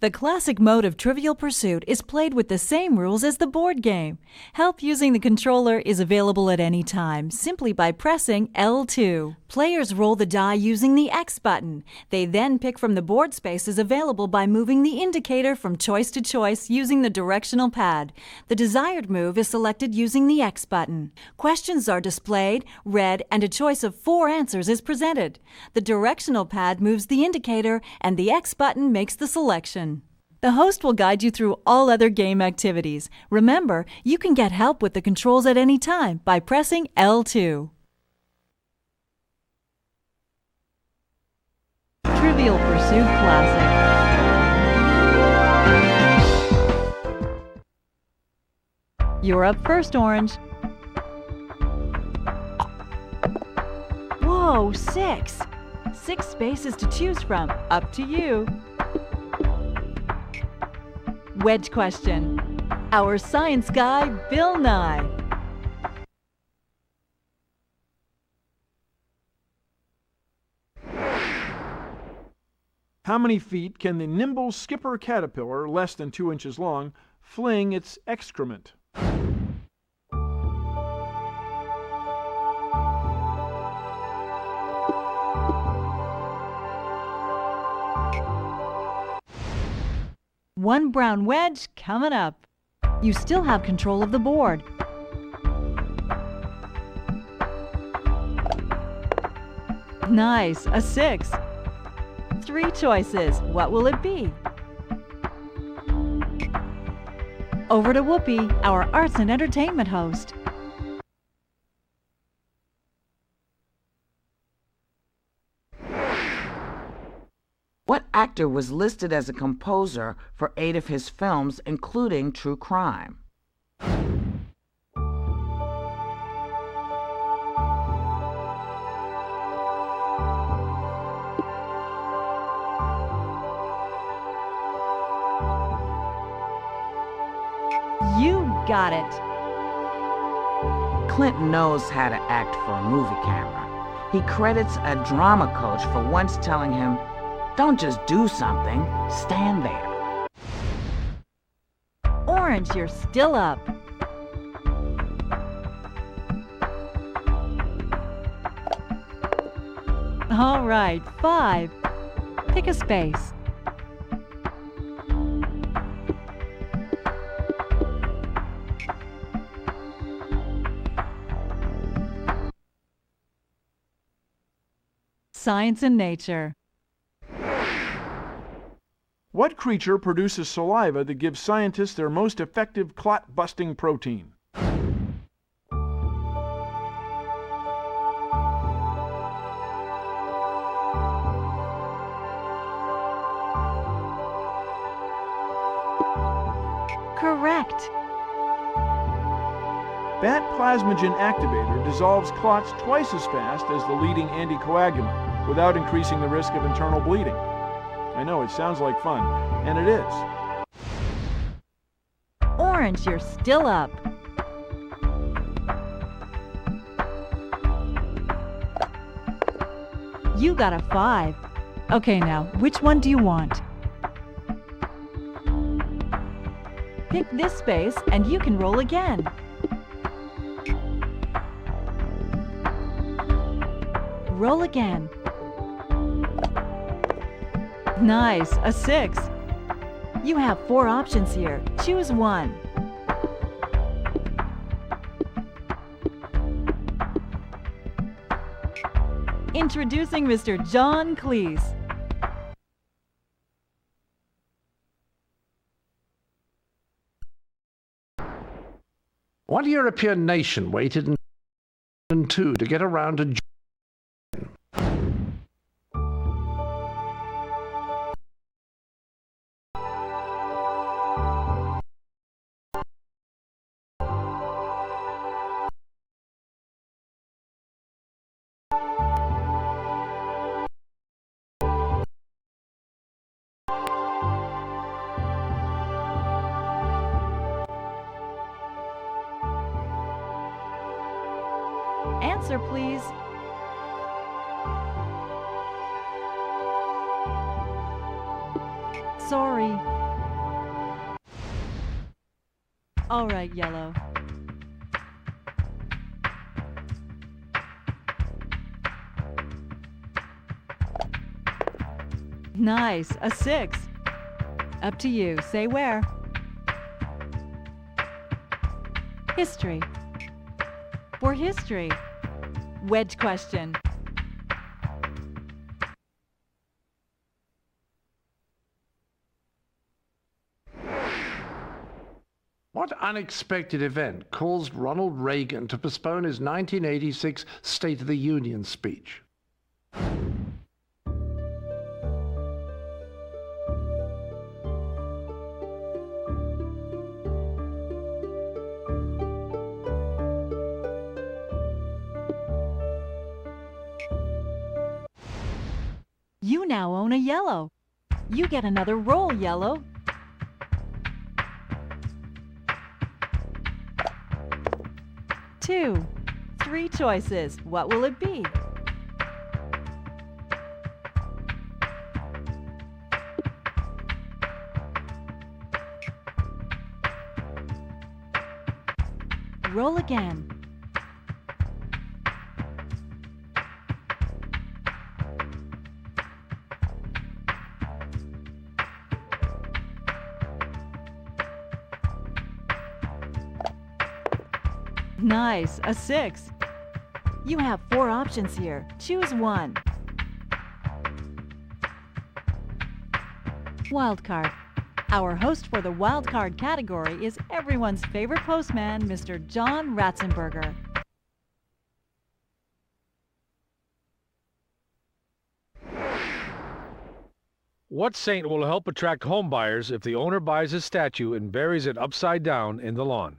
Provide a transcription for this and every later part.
The classic mode of Trivial Pursuit is played with the same rules as the board game. Help using the controller is available at any time, simply by pressing L2. Players roll the die using the X button. They then pick from the board spaces available by moving the indicator from choice to choice using the directional pad. The desired move is selected using the X button. Questions are displayed, read, and a choice of 4 answers is presented. The directional pad moves the indicator, and the X button makes the selection. The host will guide you through all other game activities. Remember, you can get help with the controls at any time by pressing L2. Trivial Pursuit Classic. You're up first, Orange. Whoa, 6! 6 spaces to choose from. Up to you. Wedge question. Our science guy, Bill Nye. How many feet can the nimble skipper caterpillar, less than 2 inches long, fling its excrement? One brown wedge coming up. You still have control of the board. Nice, a 6. 3 choices. What will it be? Over to Whoopi, our arts and entertainment host. actor was listed as a composer for 8 of his films, including true crime. You got it. Clint knows how to act for a movie camera. He credits a drama coach for once telling him, "Don't just do something, stand there." Orange, you're still up. All right, 5. Pick a space. Science and nature. What creature produces saliva that gives scientists their most effective clot-busting protein? Correct. Bat plasmagen activator dissolves clots twice as fast as the leading anticoagulant without increasing the risk of internal bleeding. I know, it sounds like fun, and it is. Orange, you're still up. You got a 5. Okay, now, which one do you want? Pick this space and you can roll again. Roll again. Nice, a 6. You have 4 options here. Choose one. Introducing Mr. John Cleese. What European nation waited in 2002 to get around to Answer, please. Sorry. All right, yellow. Nice, a 6. Up to you. Say where. History. For history. Wedge question. What unexpected event caused Ronald Reagan to postpone his 1986 State of the Union speech? You now own a yellow. You get another roll, yellow. Two. 3 choices. What will it be? Roll again. Nice, a 6. You have 4 options here. Choose one. Wildcard. Our host for the wildcard category is everyone's favorite postman, Mr. John Ratzenberger. What saint will help attract home buyers if the owner buys his statue and buries it upside down in the lawn?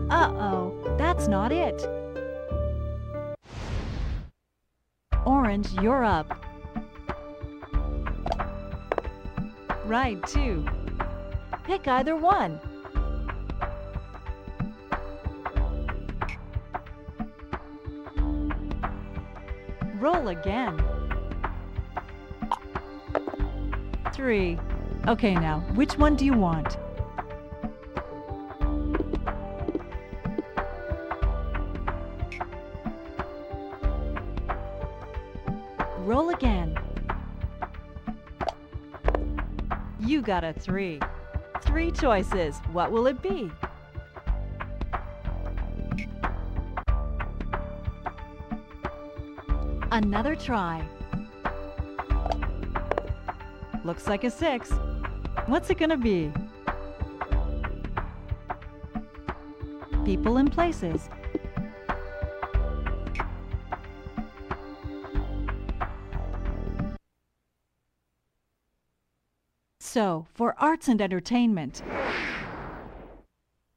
Uh-oh, that's not it. Orange, you're up. Right, two. Pick either one. Roll again. 3. Okay, now, which one do you want? Roll again. You got a 3. 3 choices. What will it be? Another try. Looks like a 6. What's it gonna be? People and places. So, for arts and entertainment,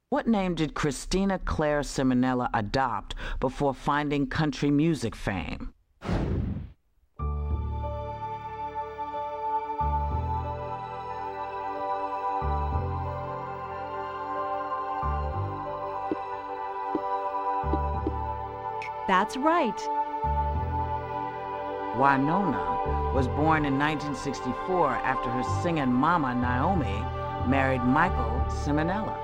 What name did Christina Claire Simonella adopt before finding country music fame? that's right. Winona was born in 1964 after her singing mama, Naomi, married Michael Simonella.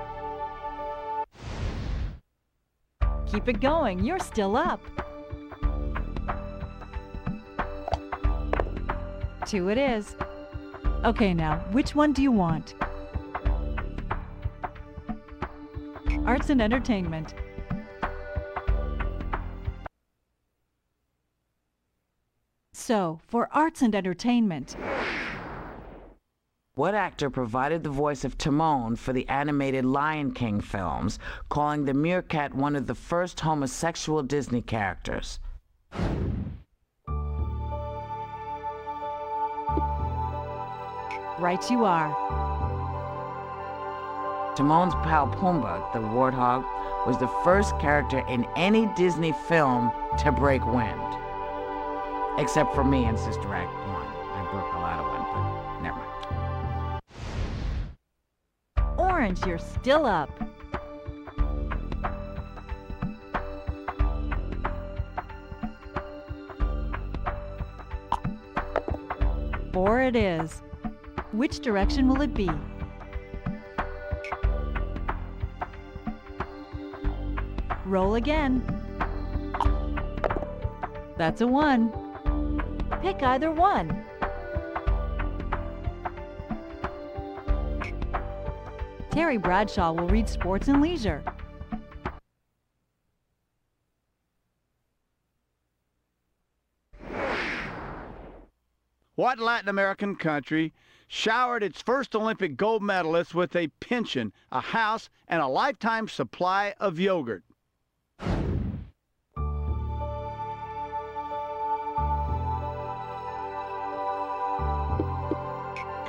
Keep it going, you're still up. 2 it is. Okay, now, which one do you want? Arts and entertainment. So, for arts and entertainment, What actor provided the voice of Timon for the animated Lion King films, calling the meerkat one of the first homosexual Disney characters? right you are. Timon's pal Pumbaa, the warthog, was the first character in any Disney film to break wind. Except for me in Sister Act 1. I broke a lot of wind, but never mind. Orange, you're still up. Four it is. Which direction will it be? Roll again. That's a 1. Pick either one. Terry Bradshaw will read Sports and Leisure. What Latin American country showered its first Olympic gold medalist with a pension, a house, and a lifetime supply of yogurt?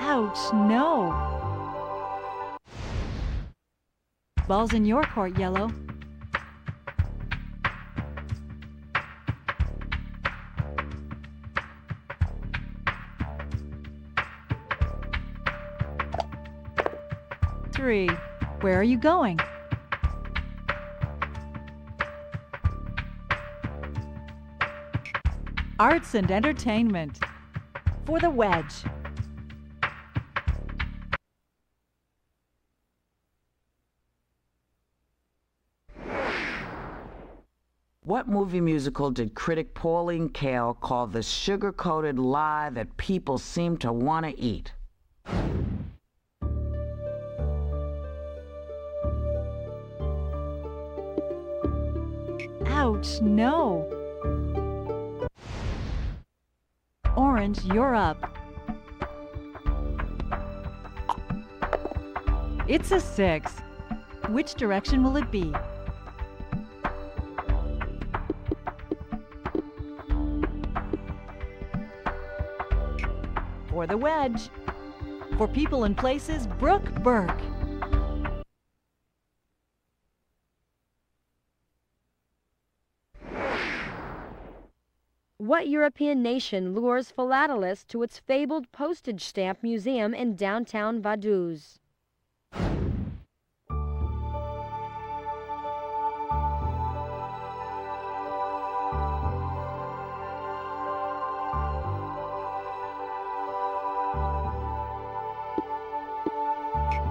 Ouch, no. Ball's in your court, Yellow. Three. Where are you going? Arts and entertainment. For the wedge. What movie musical did critic Pauline Kael call the sugar-coated lie that people seem to want to eat? Ouch, no. Orange, you're up. It's a 6. Which direction will it be? for the wedge. For people and places, Brooke Burke. What European nation lures philatelists to its fabled postage stamp museum in downtown Vaduz?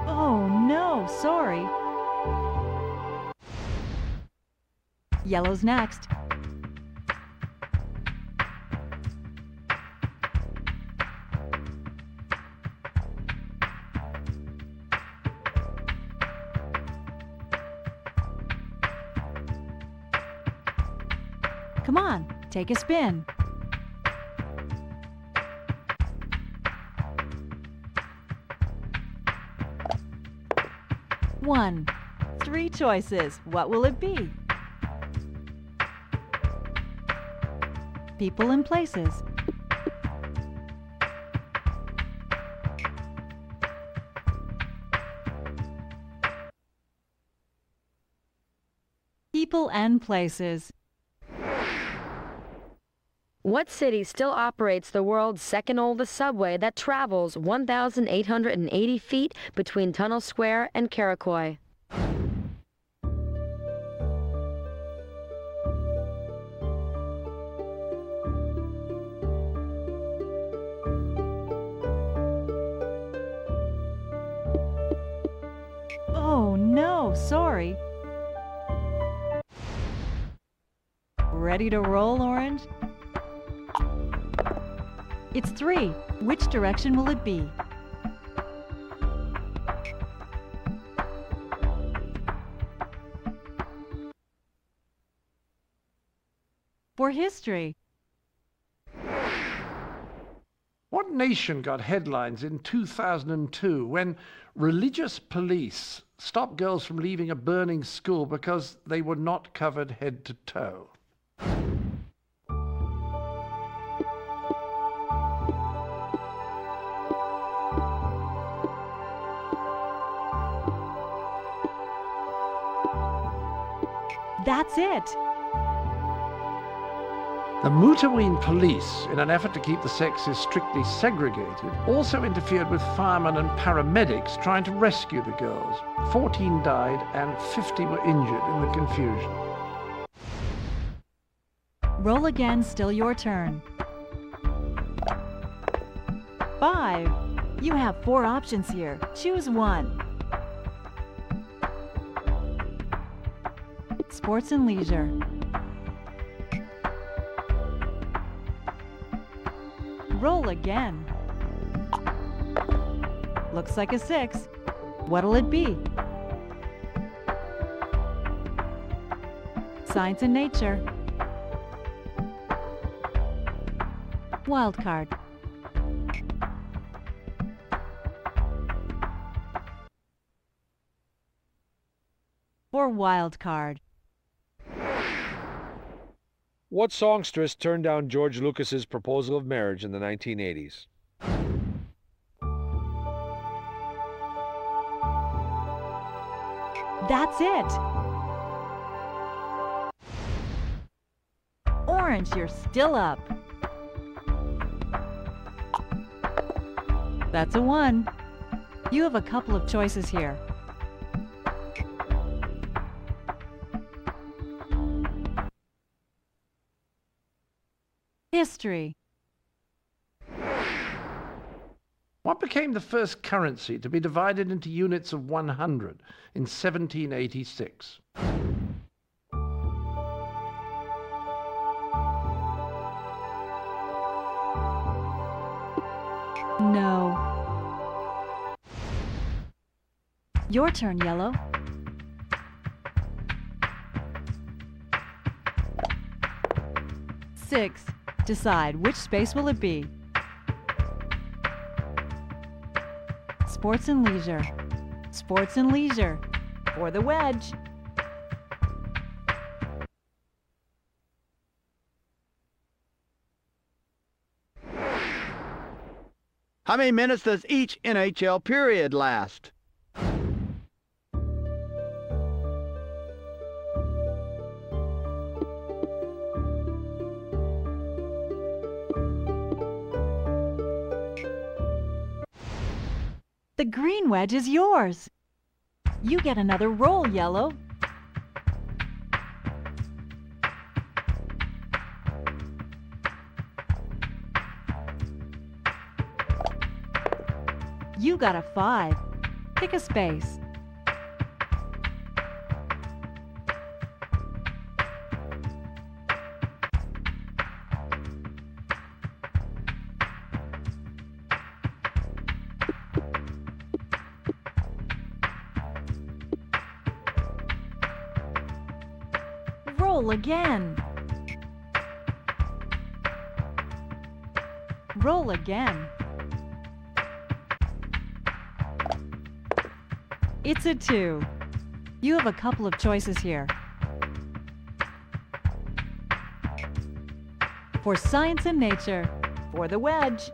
Oh no, sorry. Yellow's next. Come on, take a spin. One. 3 choices. What will it be? People and places. People and places. What city still operates the world's second oldest subway that travels 1,880 feet between Tunnel Square and Karakoy? Oh no, sorry. Ready to roll, Orange? It's 3. Which direction will it be? For history. What nation got headlines in 2002 when religious police stopped girls from leaving a burning school because they were not covered head to toe? That's it. The Mutaween police, in an effort to keep the sexes strictly segregated, also interfered with firemen and paramedics trying to rescue the girls. 14 died and 50 were injured in the confusion. Roll again, still your turn. 5. You have 4 options here. Choose one. Sports and leisure. Roll again. Looks like a 6. What'll it be? Science and nature. Wild card. For wild card. What songstress turned down George Lucas's proposal of marriage in the 1980s? That's it. Orange, you're still up. That's a 1. You have a couple of choices here. History. What became the first currency to be divided into units of 100 in 1786? No. Your turn, Yellow. Six. Decide, which space will it be? Sports and leisure. Sports and leisure. For the wedge. How many minutes does each NHL period last? The green wedge is yours. You get another roll, Yellow. You got a 5. Pick a space. Roll again. Roll again. It's a 2. You have a couple of choices here. For science and nature, for the wedge.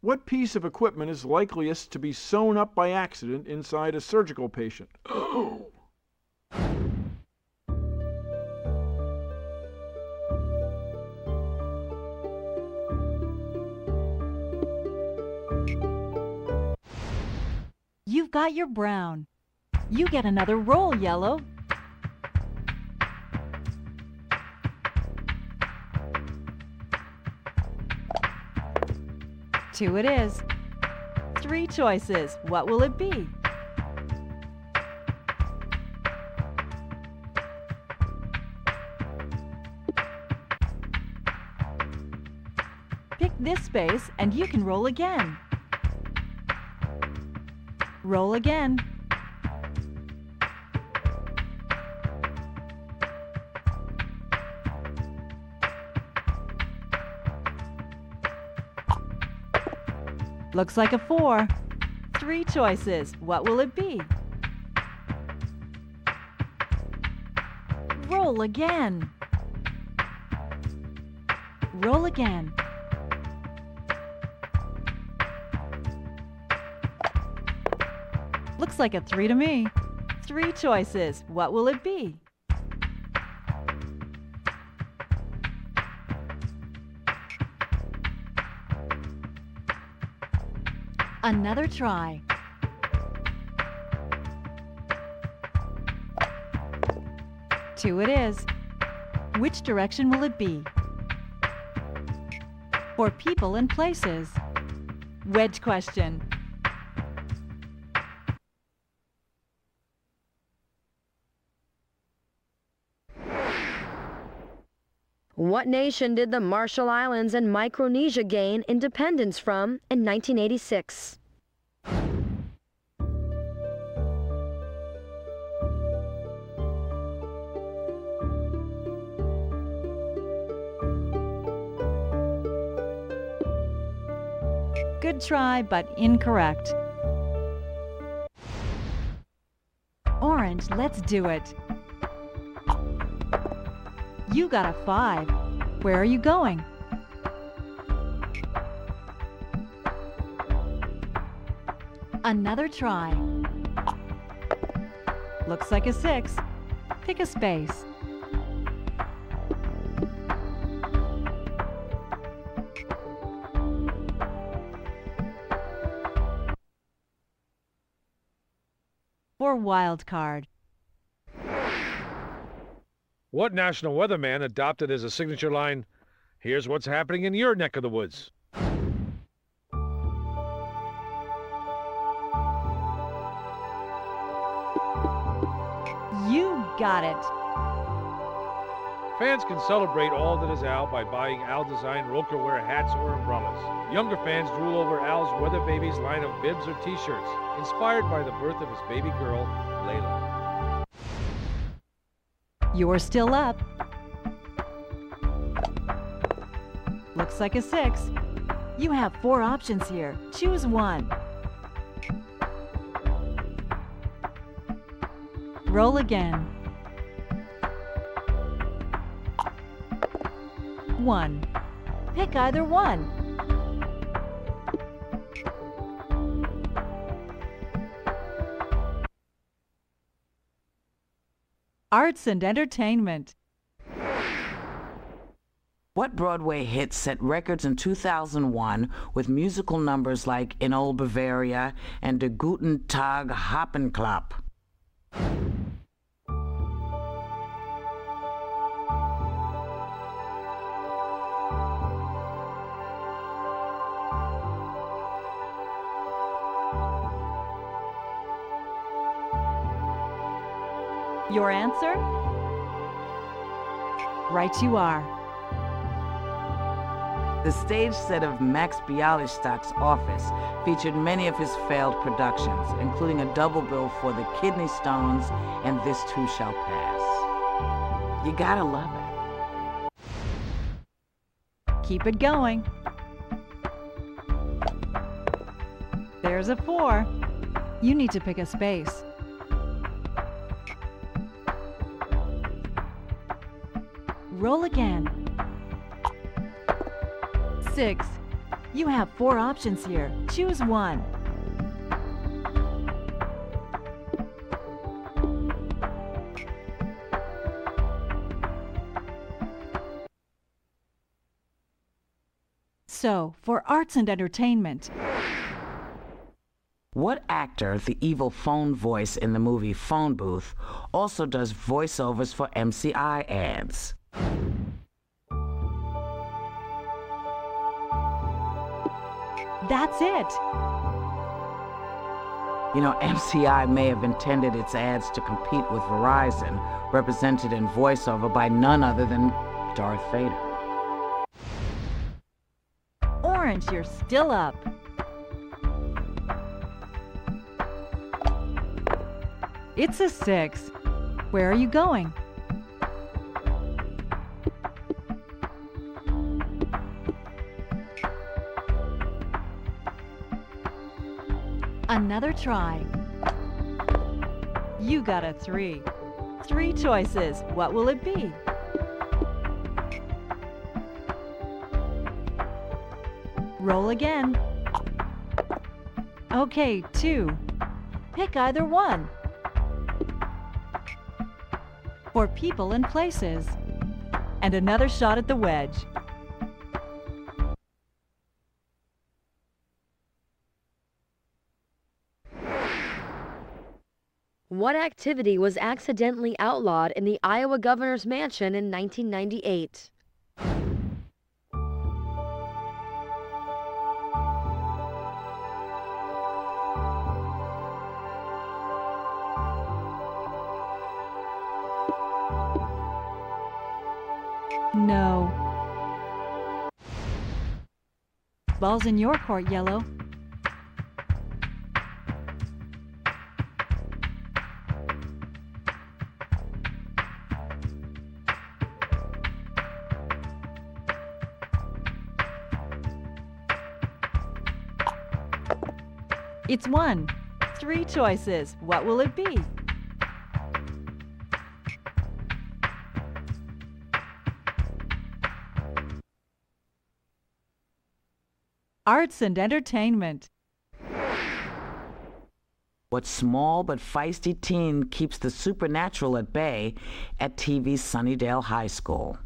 What piece of equipment is likeliest to be sewn up by accident inside a surgical patient? You've got your brown. You get another roll, Yellow. Two it is. 3 choices. What will it be? Pick this space and you can roll again. Roll again. Looks like a 4. 3 choices. What will it be? Roll again. Roll again. Looks like a 3 to me. 3 choices. What will it be? Another try. Two it is. Which direction will it be? For people and places. Wedge question. What nation did the Marshall Islands and Micronesia gain independence from in 1986? Good try, but incorrect. Orange, let's do it. You got a 5. Where are you going? Another try. Looks like a 6. Pick a space. For wild card. What national weatherman adopted as a signature line, "Here's what's happening in your neck of the woods"? You got it. Fans can celebrate all that is Al by buying Al-designed Rokerwear hats or umbrellas. Younger fans drool over Al's Weather Babies line of bibs or t-shirts, inspired by the birth of his baby girl, Layla. You're still up. Looks like a 6. You have 4 options here. Choose one. Roll again. 1. Pick either one. Arts and entertainment. What Broadway hit set records in 2001 with musical numbers like In Old Bavaria and Der Guten Tag Hoppenklapp? Your answer? Right you are. The stage set of Max Bialysstock's Office featured many of his failed productions, including a double bill for The Kidney Stones and This Too Shall Pass. You gotta love it. Keep it going. There's a 4. You need to pick a space. Roll again. 6. You have 4 options here. Choose one. So, for arts and entertainment, What actor, the evil phone voice in the movie Phone Booth, also does voiceovers for MCI ads? that's it. You know, MCI may have intended its ads to compete with Verizon, represented in voiceover by none other than Darth Vader. Orange, you're still up. It's a 6. Where are you going? Another try. You got a 3. 3 choices. What will it be? Roll again. Okay, 2. Pick either one. For people and places. And another shot at the wedge. What activity was accidentally outlawed in the Iowa governor's mansion in 1998? No. Ball's in your court, Yellow. It's 1. 3 choices. What will it be? Arts and entertainment. What small but feisty teen keeps the supernatural at bay at TV's Sunnydale High School?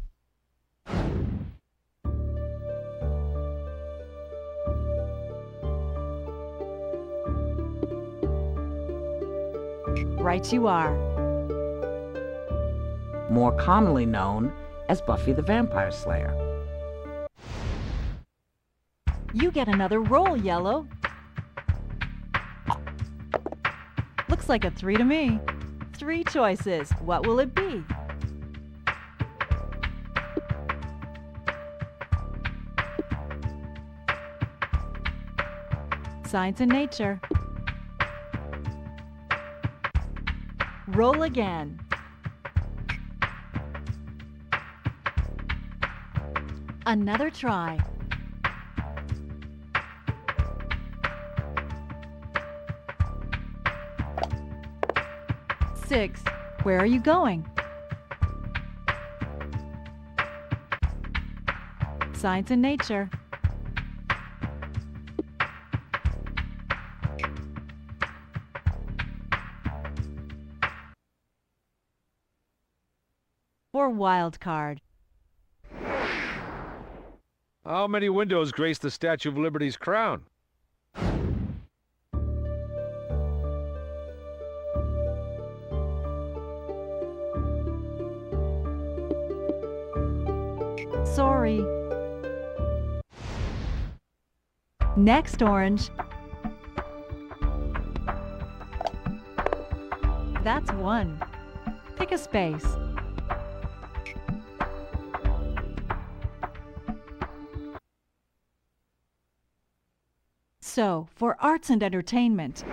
Right you are. More commonly known as Buffy the Vampire Slayer. You get another roll, Yellow. Looks like a 3 to me. 3 choices. What will it be? Science and nature. Roll again. Another try. Six. Where are you going? Science and nature. For wild card. How many windows grace the Statue of Liberty's crown? Sorry. Next orange. That's one. Pick a space. So, for arts and entertainment.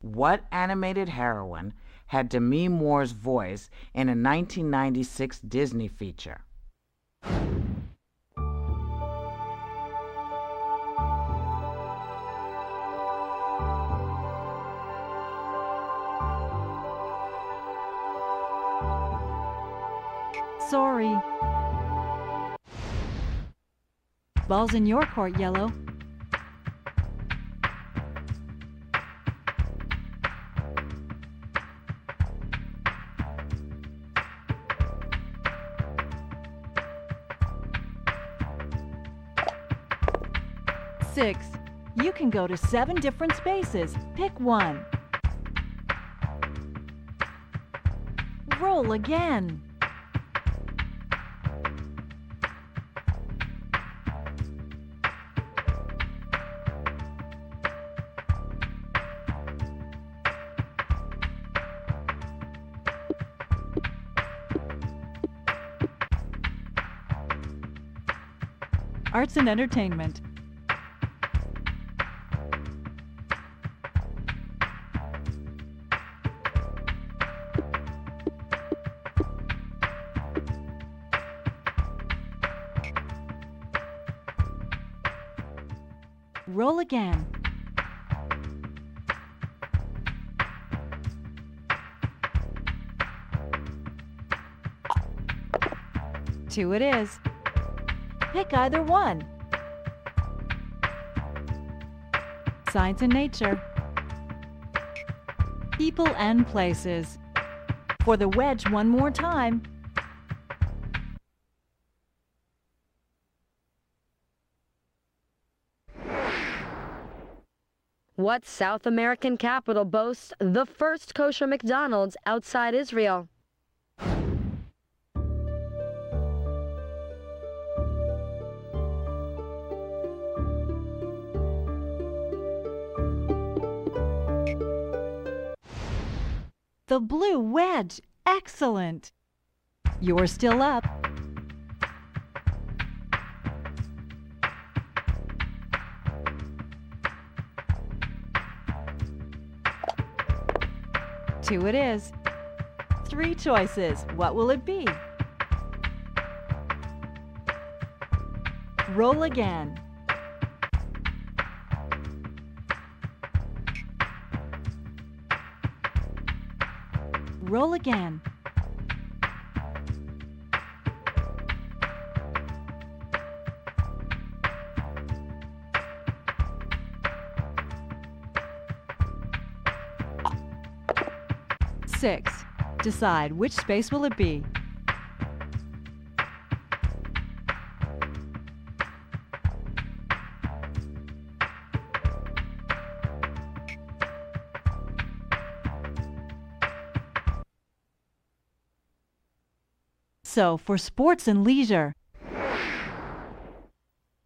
What animated heroine had Demi Moore's voice in a 1996 Disney feature? Sorry. Ball's in your court, Yellow. Six. You can go to 7 different spaces. Pick one. Roll again. Arts and entertainment. Roll again. Two it is. Pick either one. Science and nature. People and places. For the wedge one more time. What South American capital boasts the first kosher McDonald's outside Israel? The blue wedge. Excellent. You're still up. Two it is. 3 choices. What will it be? Roll again. Roll again. Six. Decide which space will it be. So, for sports and leisure.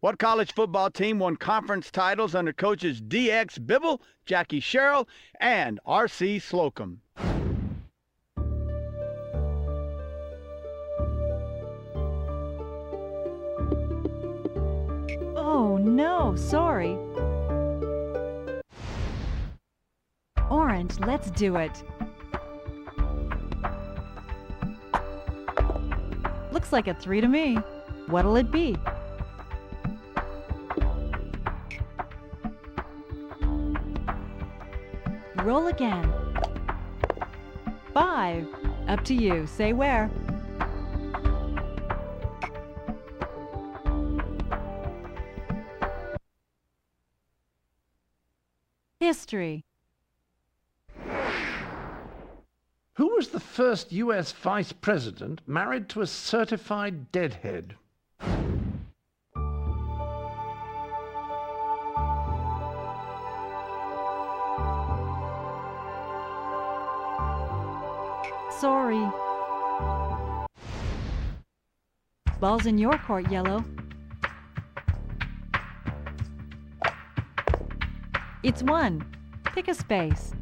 What college football team won conference titles under coaches D.X. Bibble, Jackie Sherrill, and R.C. Slocum? Oh no, sorry. Orange, let's do it. Looks like a 3 to me. What'll it be? Roll again. 5. Up to you. Say where. History. Who was the first U.S. vice president married to a certified deadhead? Sorry. Ball's in your court, Yellow. It's 1. Pick a space.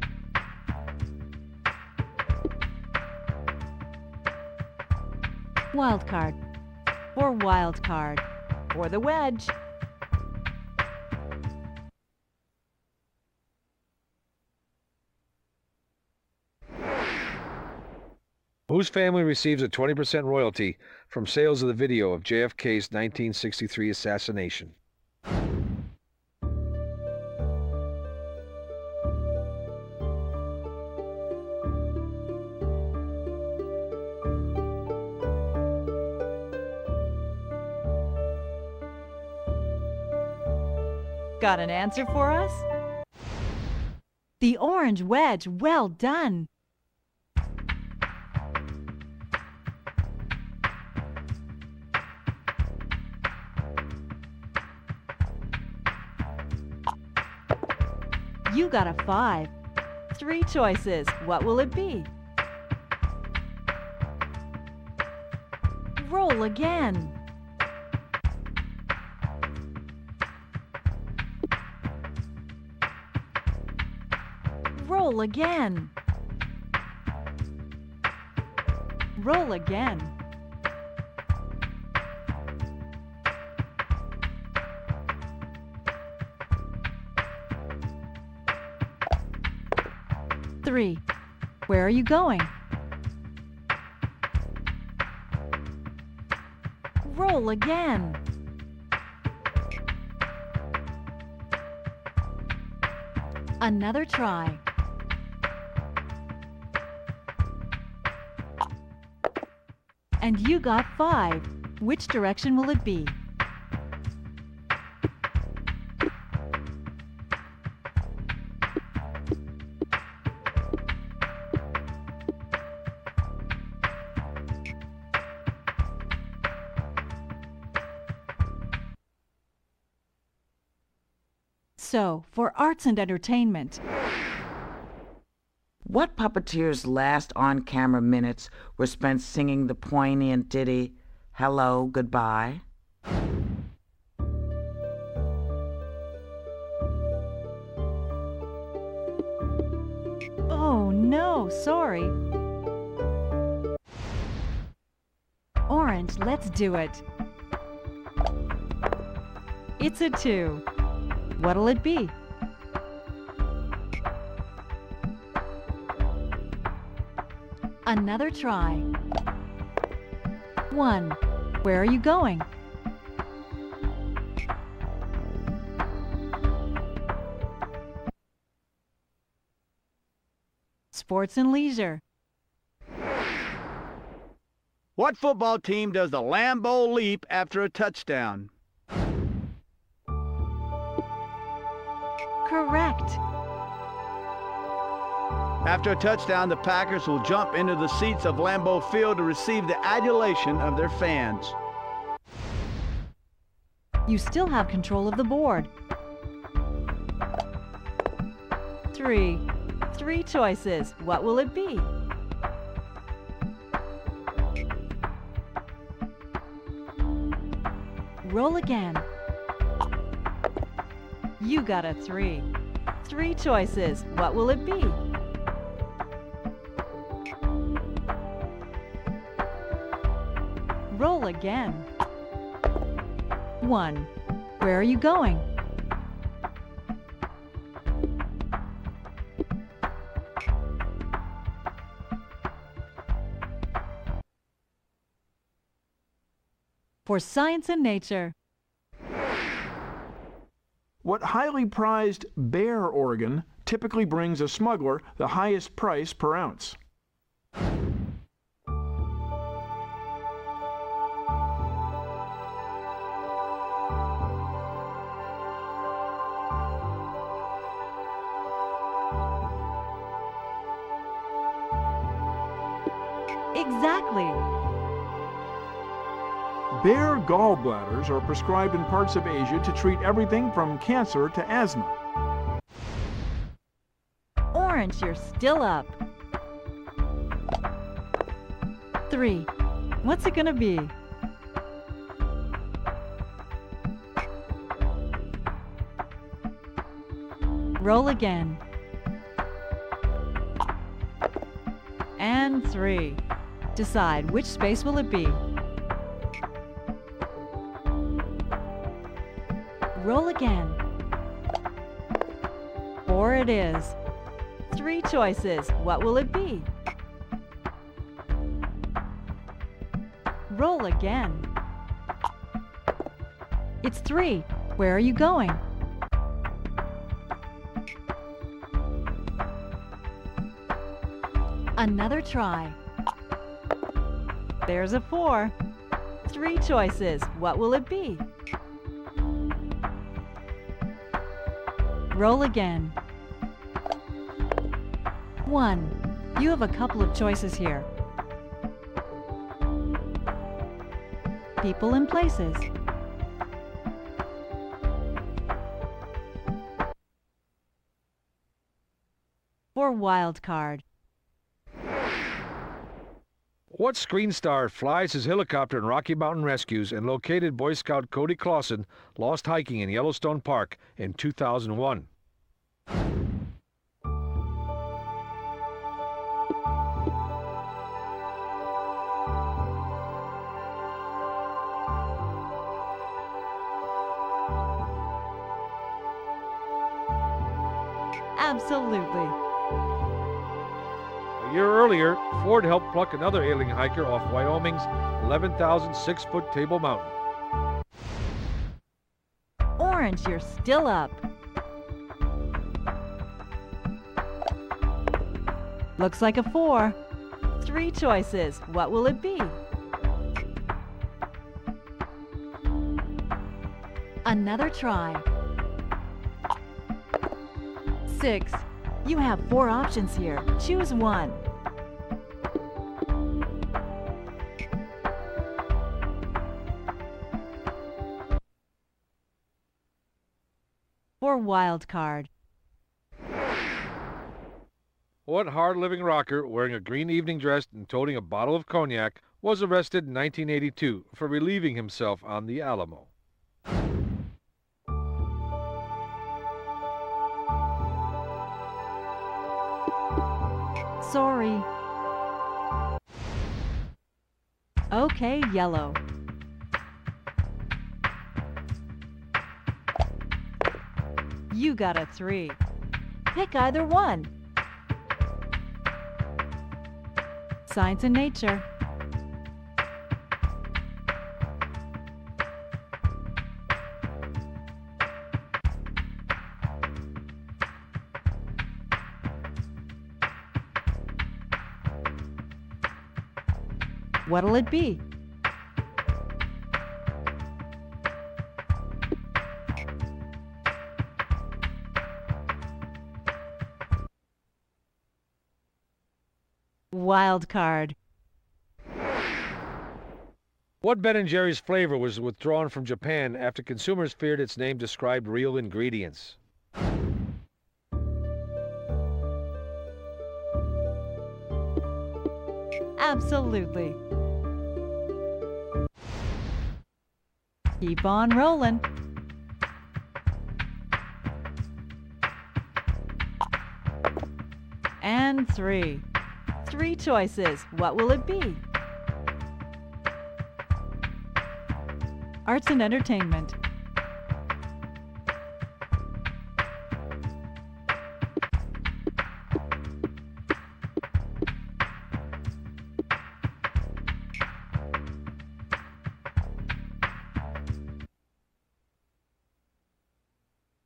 Wild card. For wild card. For the wedge. Whose family receives a 20% royalty from sales of the video of JFK's 1963 assassination? Got an answer for us? The orange wedge. Well done. You got a 5. 3 choices. What will it be? Roll again. Roll again. Roll again. Three. Where are you going? Roll again. Another try. And you got 5. Which direction will it be? So, for arts and entertainment, What puppeteer's last on-camera minutes were spent singing the poignant ditty, Hello, Goodbye? oh no, sorry. Orange, let's do it. It's a 2. What'll it be? Another try. 1. Where are you going? Sports and leisure. What football team does the Lambeau leap after a touchdown? Correct. After a touchdown, the Packers will jump into the seats of Lambeau Field to receive the adulation of their fans. You still have control of the board. 3. 3 choices. What will it be? Roll again. You got a 3. 3 choices. What will it be? Roll again. 1. Where are you going? For science and nature. What highly prized bear organ typically brings a smuggler the highest price per ounce? Exactly. Bear gallbladders are prescribed in parts of Asia to treat everything from cancer to asthma. Orange, you're still up. 3. What's it gonna be? Roll again. And 3. Decide, which space will it be? Roll again. 4 it is. 3 choices. What will it be? Roll again. It's 3. Where are you going? Another try. There's a 4. 3 choices. What will it be? Roll again. 1. You have a couple of choices here. People and places. For wild card. What screen star flies his helicopter in Rocky Mountain Rescues and located Boy Scout Cody Clausen lost hiking in Yellowstone Park in 2001? Absolutely. A year earlier, Ford helped pluck another ailing hiker off Wyoming's 11,006-foot Table Mountain. Orange, you're still up. Looks like a 4. 3 choices. What will it be? Another try. 6. You have 4 options here. Choose one. For wild card. What hard-living rocker wearing a green evening dress and toting a bottle of cognac was arrested in 1982 for relieving himself on the Alamo? Sorry. Okay, yellow. You got a 3. Pick either one. Science and nature. What'll it be? Wild card. What Ben & Jerry's flavor was withdrawn from Japan after consumers feared its name described real ingredients? Absolutely. Keep on rolling. And 3. 3 choices. What will it be? Arts and entertainment.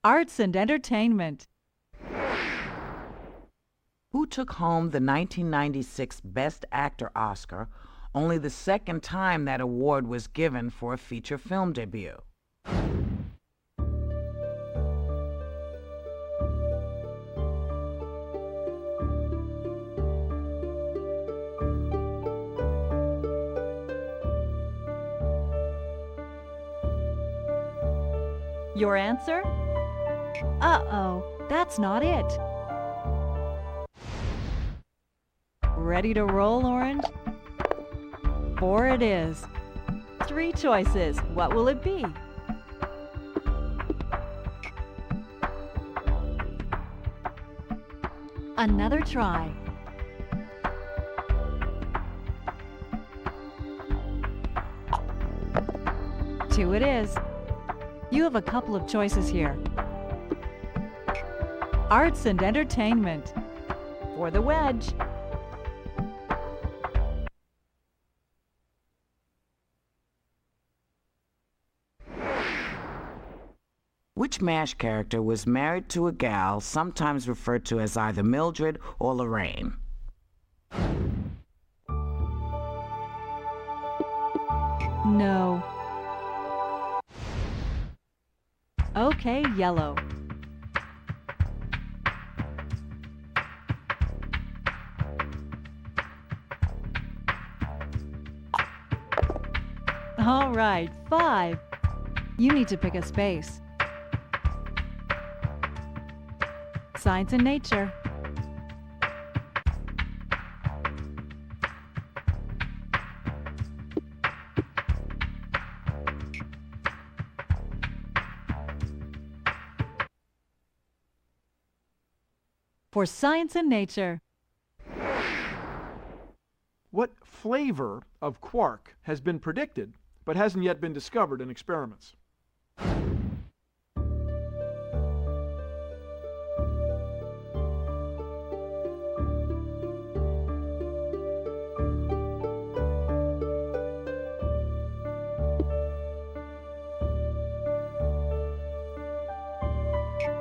Arts and entertainment. Who took home the 1996 Best Actor Oscar, only the second time that award was given for a feature film debut? Your answer? Uh-oh, that's not it. Ready to roll, Orange? 4 it is. 3 choices. What will it be? Another try. 2 it is. You have a couple of choices here. Arts and entertainment. For the wedge. Which MASH character was married to a gal sometimes referred to as either Mildred or Lorraine? No. Okay, yellow. All right, 5. You need to pick a space. Science and nature. For science and nature. What flavor of quark has been predicted but hasn't yet been discovered in experiments?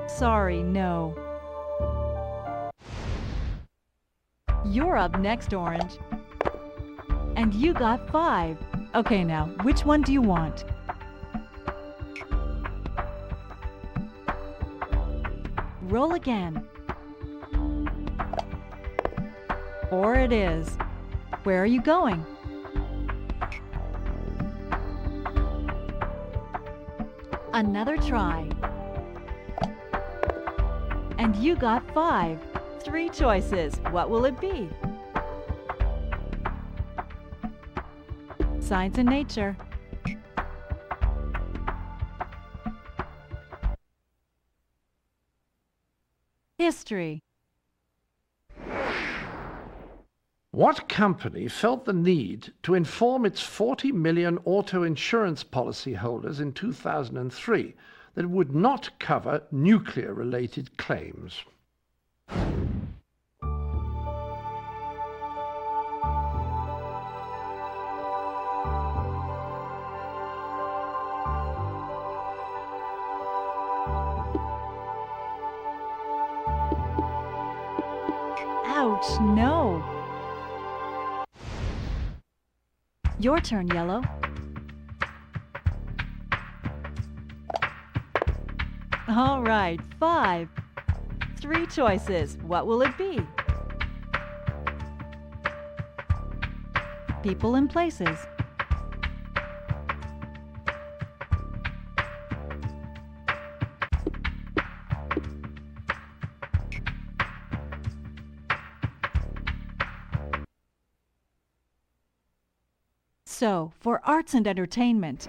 Sorry, no. You're up next, Orange. And you got 5. Okay, now, which one do you want? Roll again. 4 it is. Where are you going? Another try. And you got 5. 3 choices. What will it be? Science and nature. History. What company felt the need to inform its 40 million auto insurance policy holders in 2003 that it would not cover nuclear-related claims? Ouch, no. Your turn, yellow. All right, 5. 3 choices. What will it be? People and places. So, for arts and entertainment.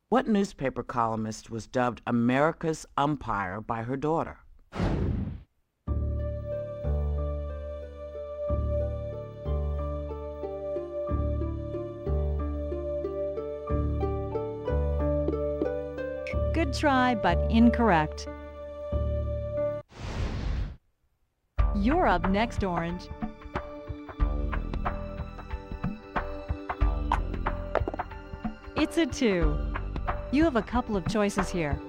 What newspaper columnist was dubbed America's umpire by her daughter? Good try, but incorrect. You're up next, Orange. It's a 2. You have a couple of choices here.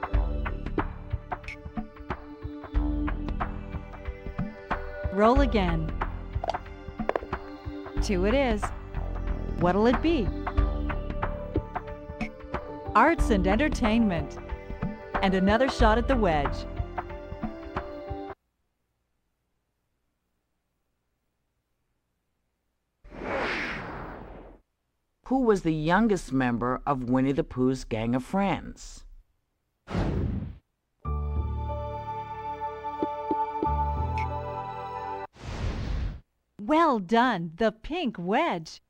Roll again. 2 it is. What'll it be? Arts and entertainment. And another shot at the wedge. Who was the youngest member of Winnie the Pooh's gang of friends? Well done, the pink wedge.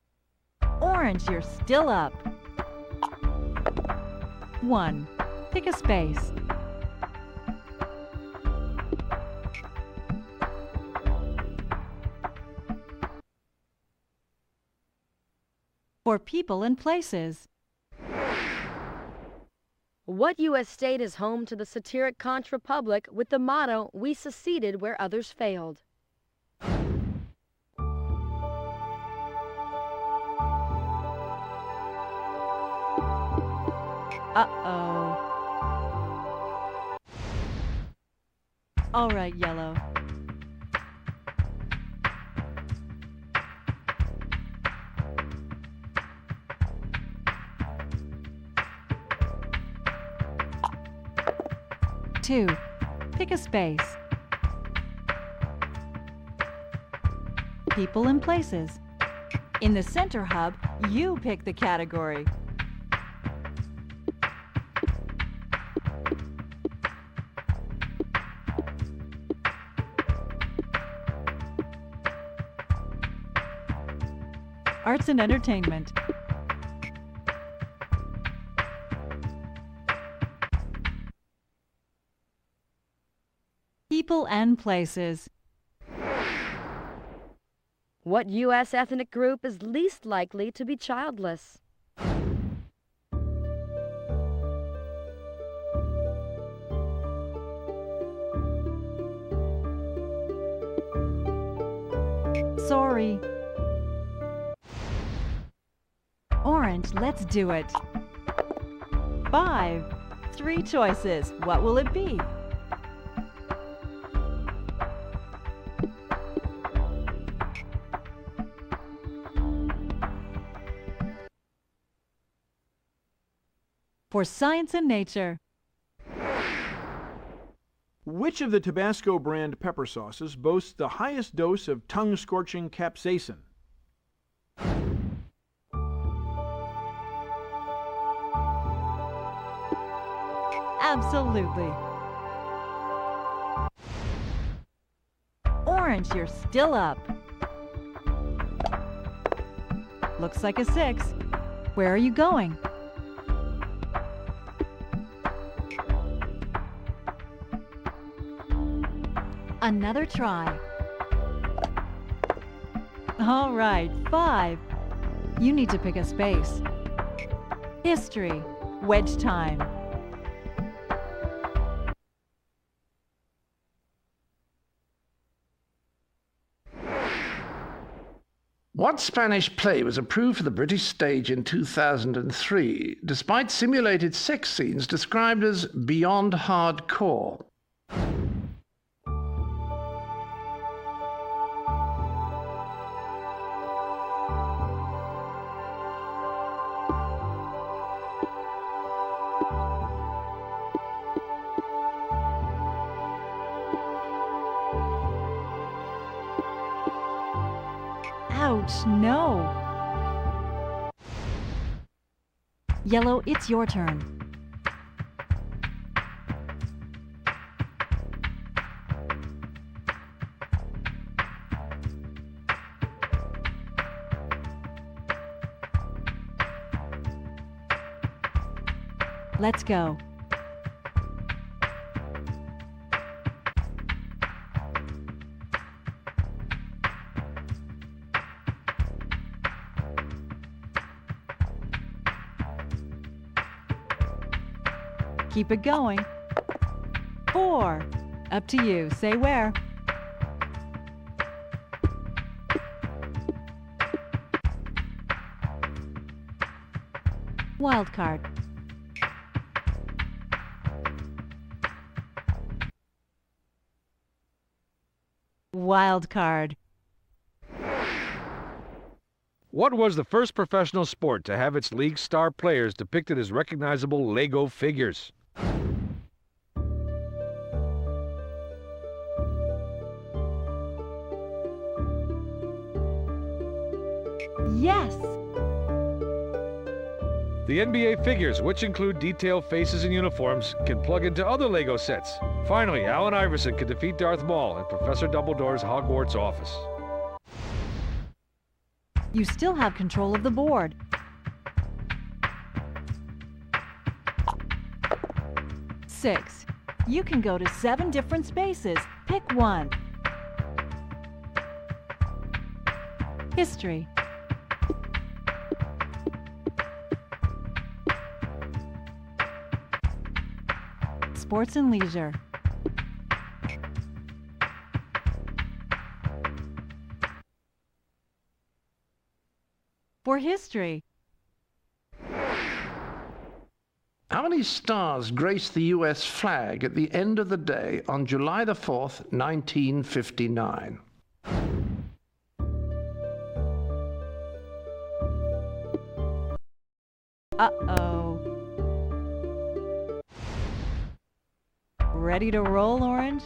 Orange, you're still up. 1. Pick a space. For people and places. What U.S. state is home to the satiric Conch Republic with the motto, "We seceded where others failed"? Uh-oh. All right, Yellow. Two. Pick a space. People and places. In the center hub, you pick the category. Arts and entertainment. People and places. What U.S. ethnic group is least likely to be childless? Sorry. Orange, let's do it. 5. 3 choices. What will it be? For science and nature. Which of the Tabasco brand pepper sauces boasts the highest dose of tongue-scorching capsaicin? Absolutely. Orange, you're still up. Looks like a 6. Where are you going? Another try. All right, 5. You need to pick a space. History. Wedge time. What Spanish play was approved for the British stage in 2003, despite simulated sex scenes described as beyond hardcore? Ouch, no. Yellow, it's your turn. Let's go. Keep it going. 4. Up to you. Say where. Wild card. Wild card. What was the first professional sport to have its league star players depicted as recognizable Lego figures? Yes! The NBA figures, which include detailed faces and uniforms, can plug into other Lego sets. Finally, Allen Iverson can defeat Darth Maul in Professor Dumbledore's Hogwarts office. You still have control of the board. 6. You can go to 7 different spaces. Pick one. History. Sports and leisure. For history. How many stars graced the U.S. flag at the end of the day on July the 4th, 1959? Uh-oh. Ready to roll, Orange?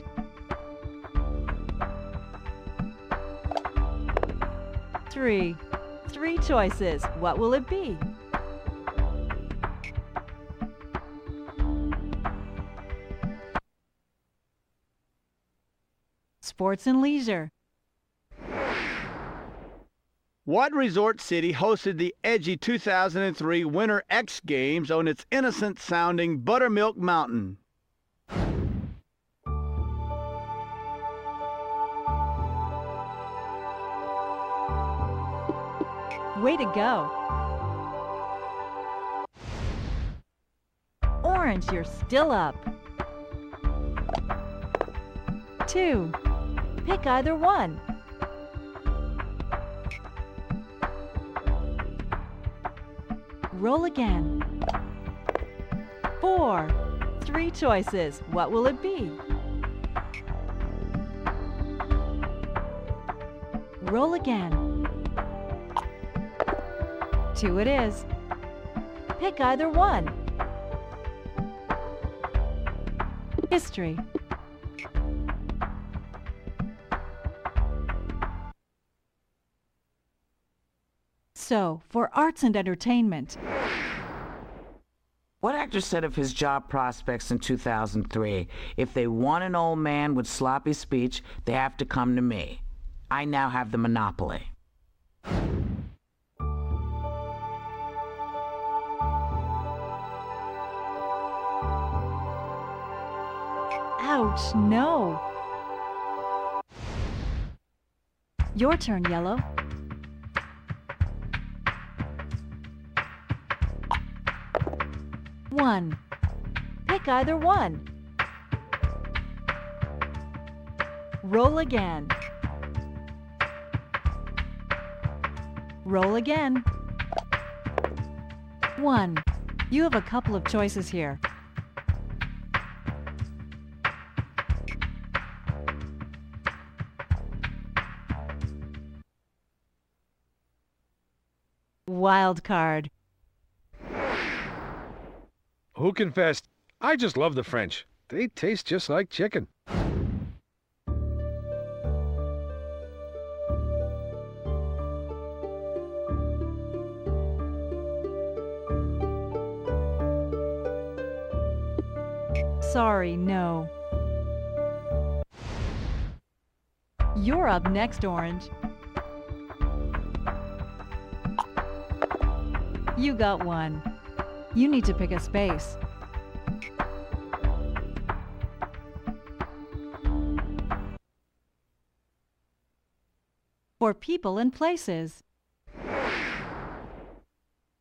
Three choices. What will it be? Sports and leisure. What resort city hosted the edgy 2003 Winter X Games on its innocent-sounding Buttermilk Mountain? Way to go. Orange, you're still up. 2. Pick either one. Roll again. 4. 3 choices. What will it be? Roll again. 2 it is. Pick either one. History. So, for arts and entertainment. What actor said of his job prospects in 2003, "If they want an old man with sloppy speech, they have to come to me. I now have the monopoly." Ouch, no. Your turn, Yellow. 1. Pick either one. Roll again. Roll again. 1. You have a couple of choices here. Wild card. Who confessed? I just love the French. They taste just like chicken. Sorry, no. You're up next, Orange. You got one. You need to pick a space. For people and places.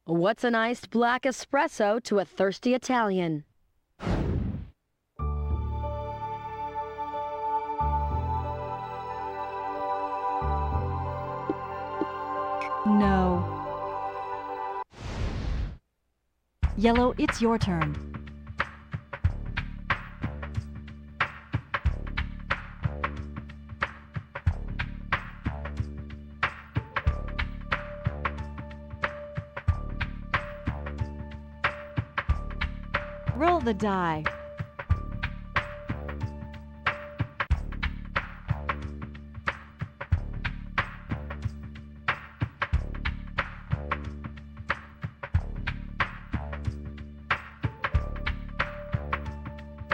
What's an iced black espresso to a thirsty Italian? No. Yellow, it's your turn. Roll the die.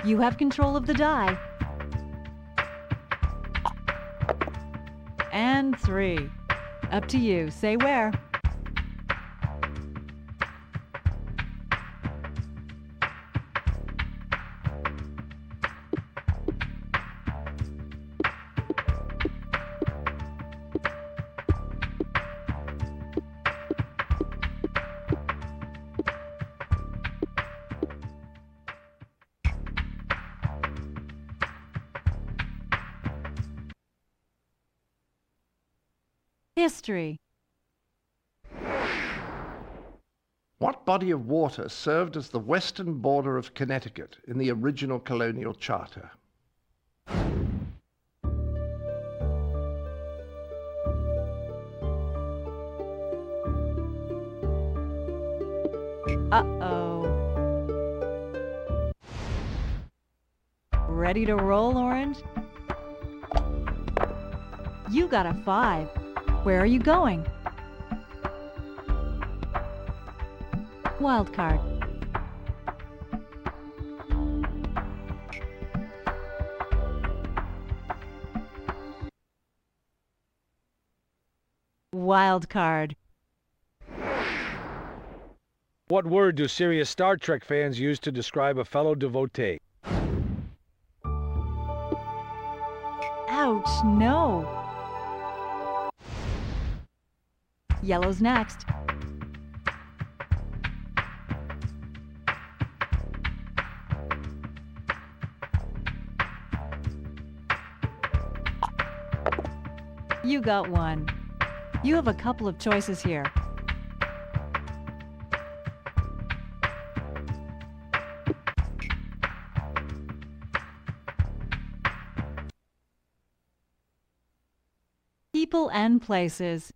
You have control of the die. And 3. Up to you. Say where. History. What body of water served as the western border of Connecticut in the original colonial charter? Uh-oh. Ready to roll, Orange? You got a 5. Where are you going? Wild card. Wild card. What word do serious Star Trek fans use to describe a fellow devotee? Ouch, no. Yellow's next. You got 1. You have a couple of choices here. People and places.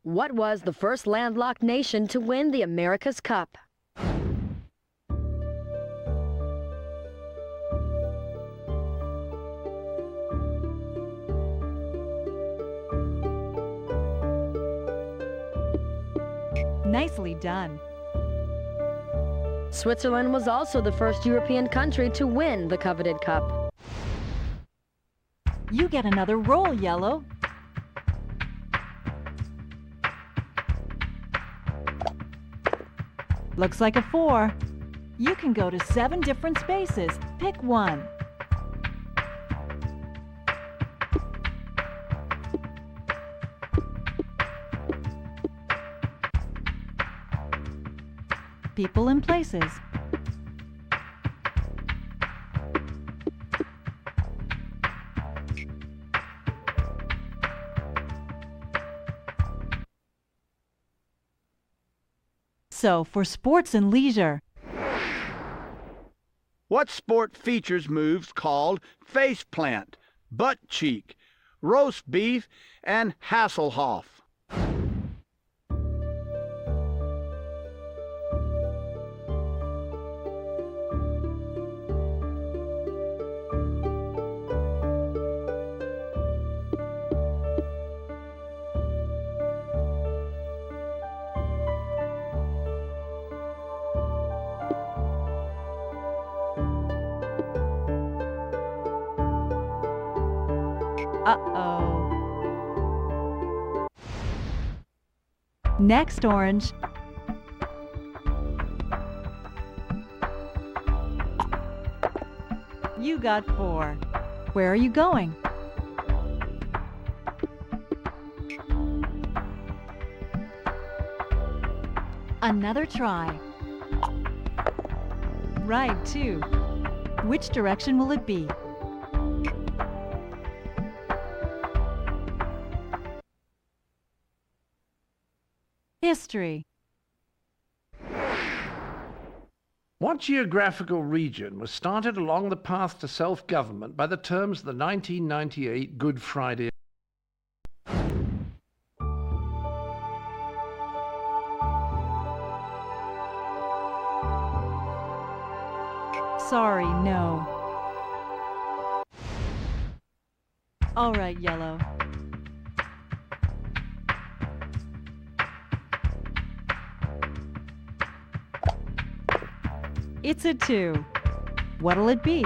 What was the first landlocked nation to win the America's Cup? Nicely done. Switzerland was also the first European country to win the coveted cup. You get another roll, Yellow. Looks like a 4. You can go to 7 different spaces. Pick one. People and places. So, for sports and leisure. What sport features moves called face plant, butt cheek, roast beef, and Hasselhoff? Uh-oh. Next, Orange. You got 4. Where are you going? Another try. Right, 2. Which direction will it be? History. What geographical region was started along the path to self-government by the terms of the 1998 Good Friday? Sorry, no. All right, Yellow. It's a 2. What'll it be?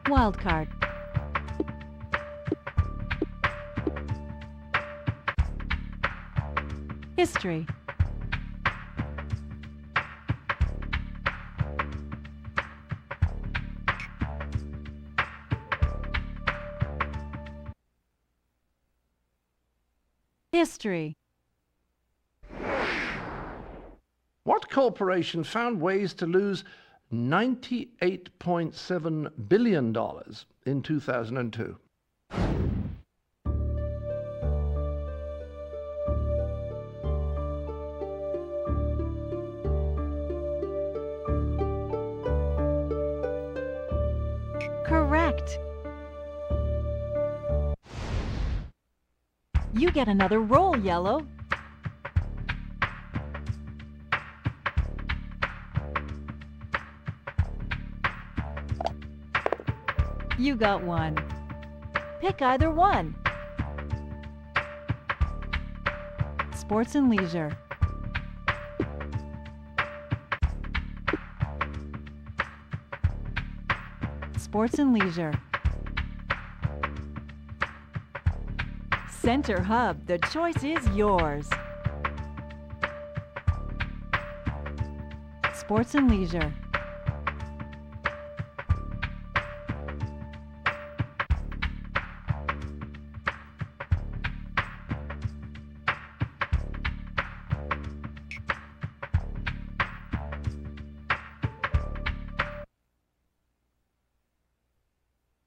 Wild card. History. History. What corporation found ways to lose $98.7 billion in 2002? Correct. You get another roll, Yellow. You got one. Pick either one. Sports and leisure. Sports and leisure. Center Hub, the choice is yours. Sports and leisure.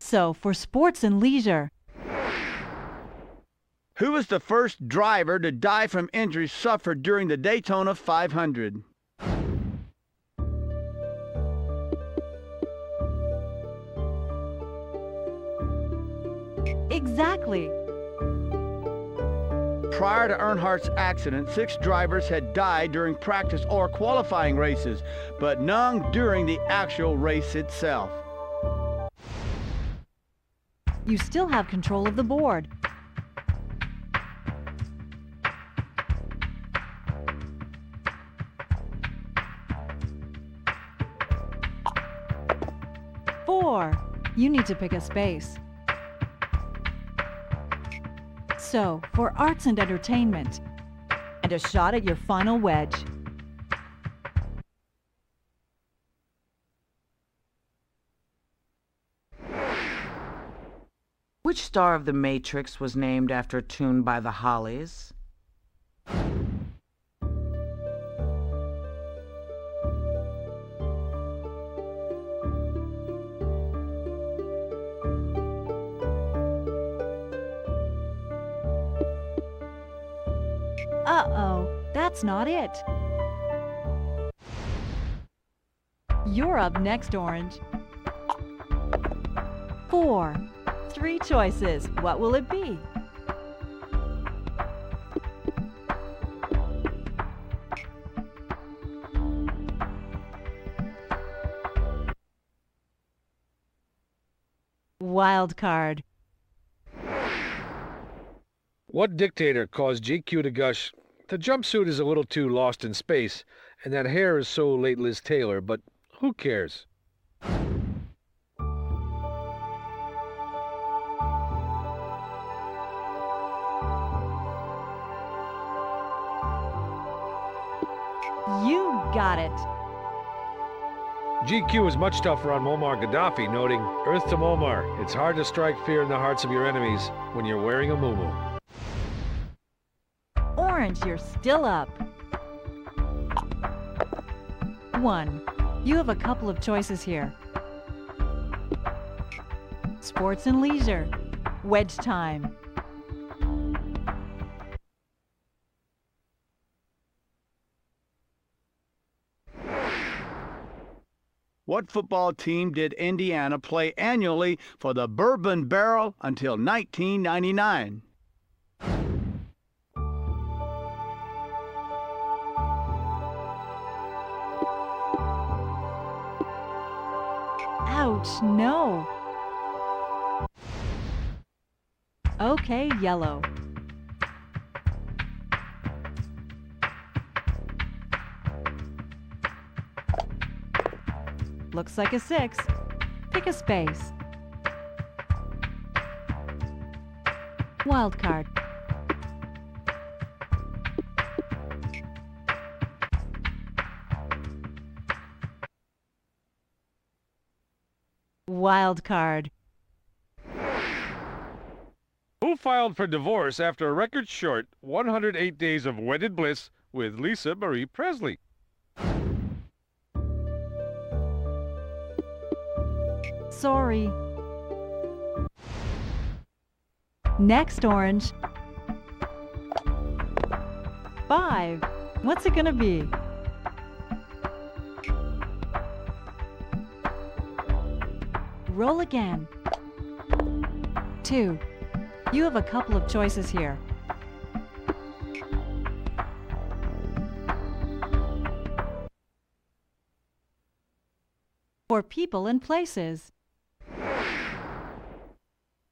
So, for sports and leisure, Who was the first driver to die from injuries suffered during the Daytona 500? exactly. Prior to Earnhardt's accident, 6 drivers had died during practice or qualifying races, but none during the actual race itself. You still have control of the board. Four. You need to pick a space. So, for arts and entertainment, and a shot at your final wedge. Which star of The Matrix was named after a tune by the Hollies? Uh-oh, that's not it. You're up next, Orange. 4. 3 choices. What will it be? Wild card. What dictator caused GQ to gush, "The jumpsuit is a little too lost in space, and that hair is so late Liz Taylor, but who cares?" You got it. GQ is much tougher on Muammar Gaddafi, noting, "Earth to Muammar, it's hard to strike fear in the hearts of your enemies when you're wearing a muumuu." Orange, you're still up. 1. You have a couple of choices here. Sports and leisure. Wedge time. What football team did Indiana play annually for the Bourbon Barrel until 1999? Ouch, no. Okay, Yellow. Looks like a 6. Pick a space. Wild card. wild card. Who filed for divorce after a record short 108 days of wedded bliss with Lisa Marie Presley? Sorry. Next, Orange. 5. What's it gonna be? Roll again. 2. You have a couple of choices here. For people and places.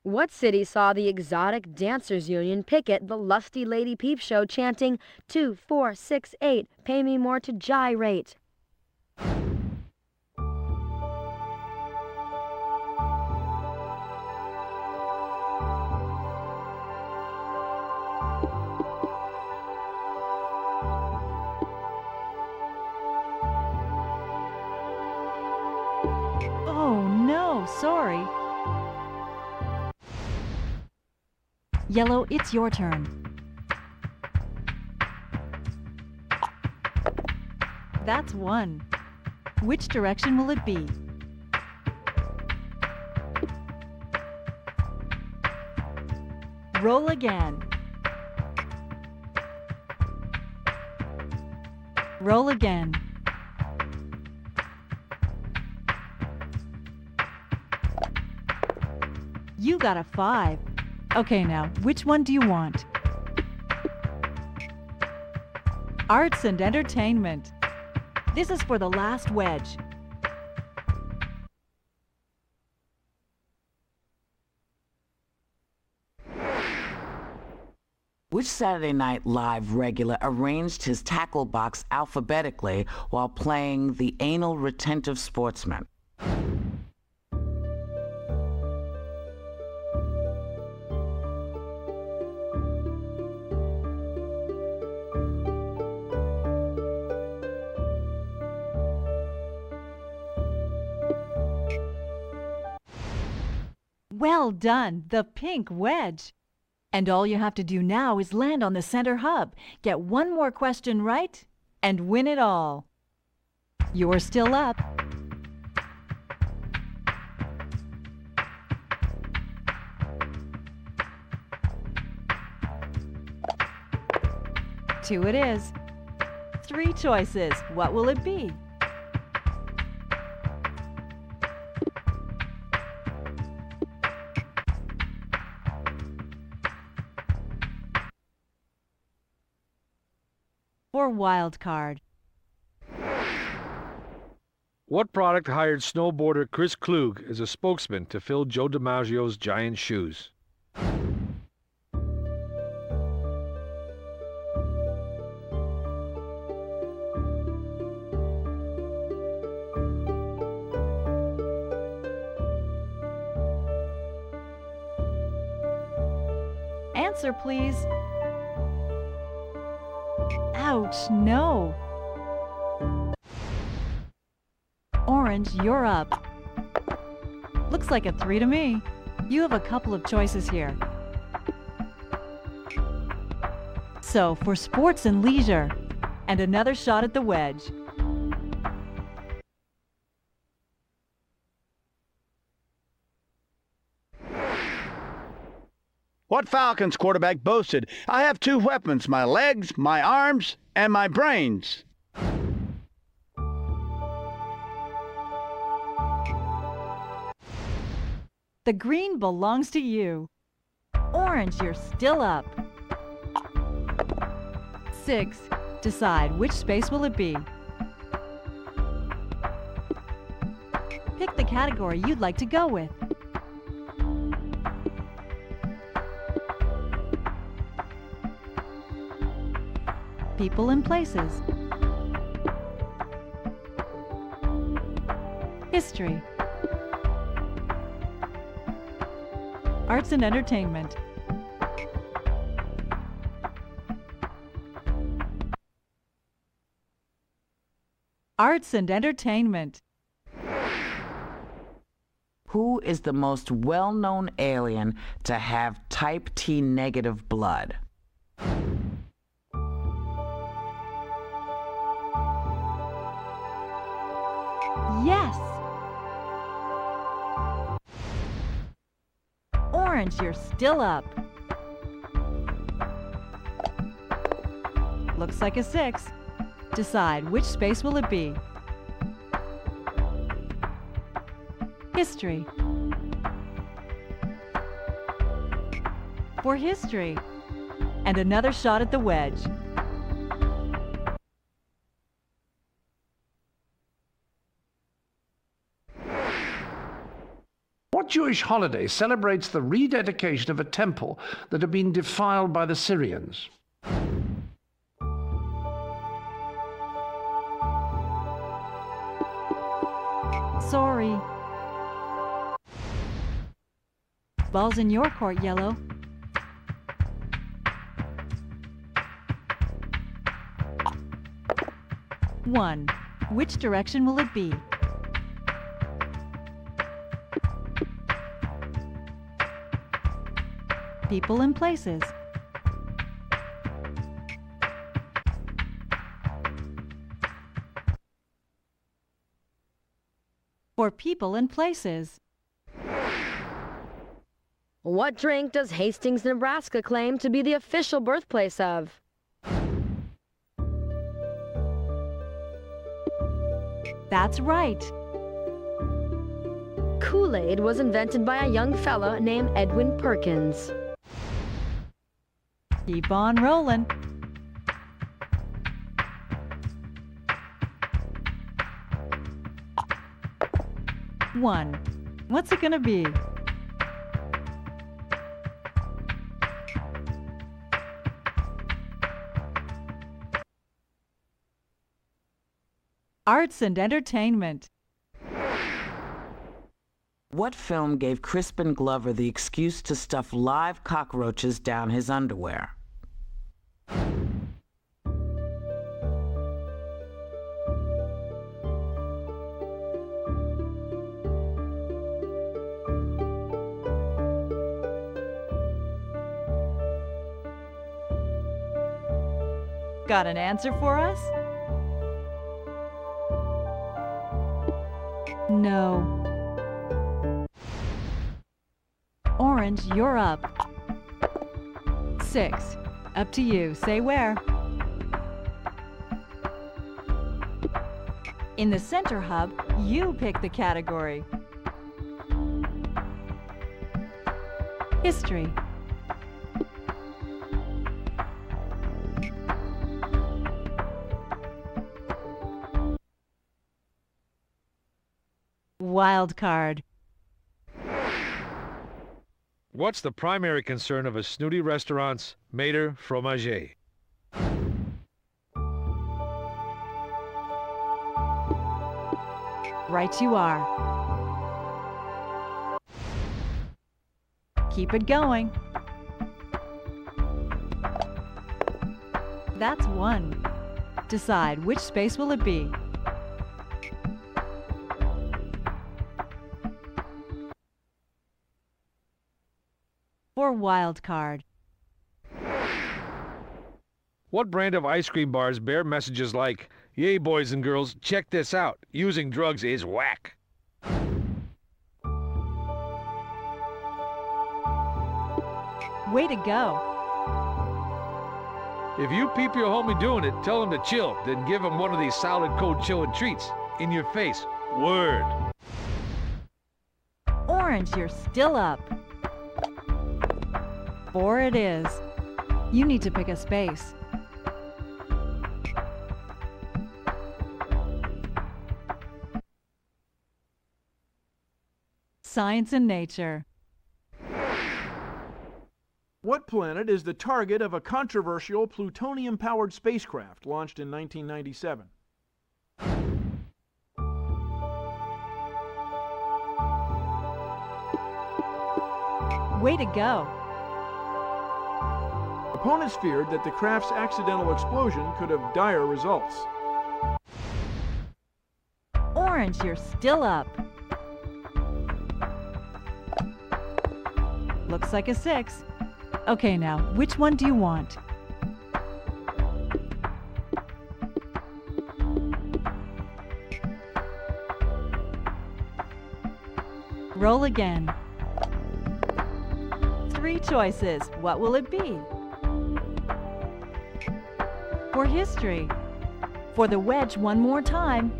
What city saw the Exotic Dancers Union picket the Lusty Lady Peep Show chanting 2, 4, 6, 8, pay me more to gyrate? Oh no, sorry. Yellow, it's your turn. That's 1. Which direction will it be? Roll again. Roll again. You got a 5. Okay, now, which one do you want? Arts and entertainment. This is for the last wedge. Which Saturday Night Live regular arranged his tackle box alphabetically while playing the anal retentive sportsman? Well done, the pink wedge. And all you have to do now is land on the center hub, get one more question right, and win it all. You're still up. Two it is. 3 choices. What will it be? For wild card. What product hired snowboarder Chris Klug as a spokesman to fill Joe DiMaggio's giant shoes? Answer, please. Ouch, no. Orange, you're up. Looks like a 3 to me. You have a couple of choices here. So, for sports and leisure, and another shot at the wedge. What Falcons quarterback boasted, "I have 2 weapons, my legs, my arms, and my brains"? The green belongs to you. Orange, you're still up. 6. Decide which space will it be. Pick the category you'd like to go with. People and places. History. Arts and entertainment. Arts and entertainment. Who is the most well-known alien to have type T negative blood? Yes! Orange, you're still up. Looks like a 6. Decide which space will it be. History. For history. And another shot at the wedge. What Jewish holiday celebrates the rededication of a temple that had been defiled by the Syrians? Sorry. Ball's in your court, Yellow. One. Which direction will it be? People and places. For people and places. What drink does Hastings, Nebraska claim to be the official birthplace of? That's right. Kool-Aid was invented by a young fellow named Edwin Perkins. Keep on rolling. One. What's it gonna be? Arts and entertainment. What film gave Crispin Glover the excuse to stuff live cockroaches down his underwear? Got an answer for us? No. Orange, you're up. 6. Up to you. Say where. In the center hub, you pick the category. History. Wild card. What's the primary concern of a snooty restaurant's maître fromager? Right you are. Keep it going. That's 1. Decide which space will it be. For wild card. What brand of ice cream bars bear messages like, "Yay, boys and girls, check this out. Using drugs is whack"? Way to go. If you peep your homie doing it, tell him to chill, then give him one of these solid cold chillin' treats. In your face. Word. Orange, you're still up. 4 it is. You need to pick a space. Science and nature. What planet is the target of a controversial plutonium-powered spacecraft launched in 1997? Way to go. Opponents feared that the craft's accidental explosion could have dire results. Orange, you're still up. Looks like a 6. Okay, now, which one do you want? Roll again. 3 choices. What will it be? For history. For the wedge one more time.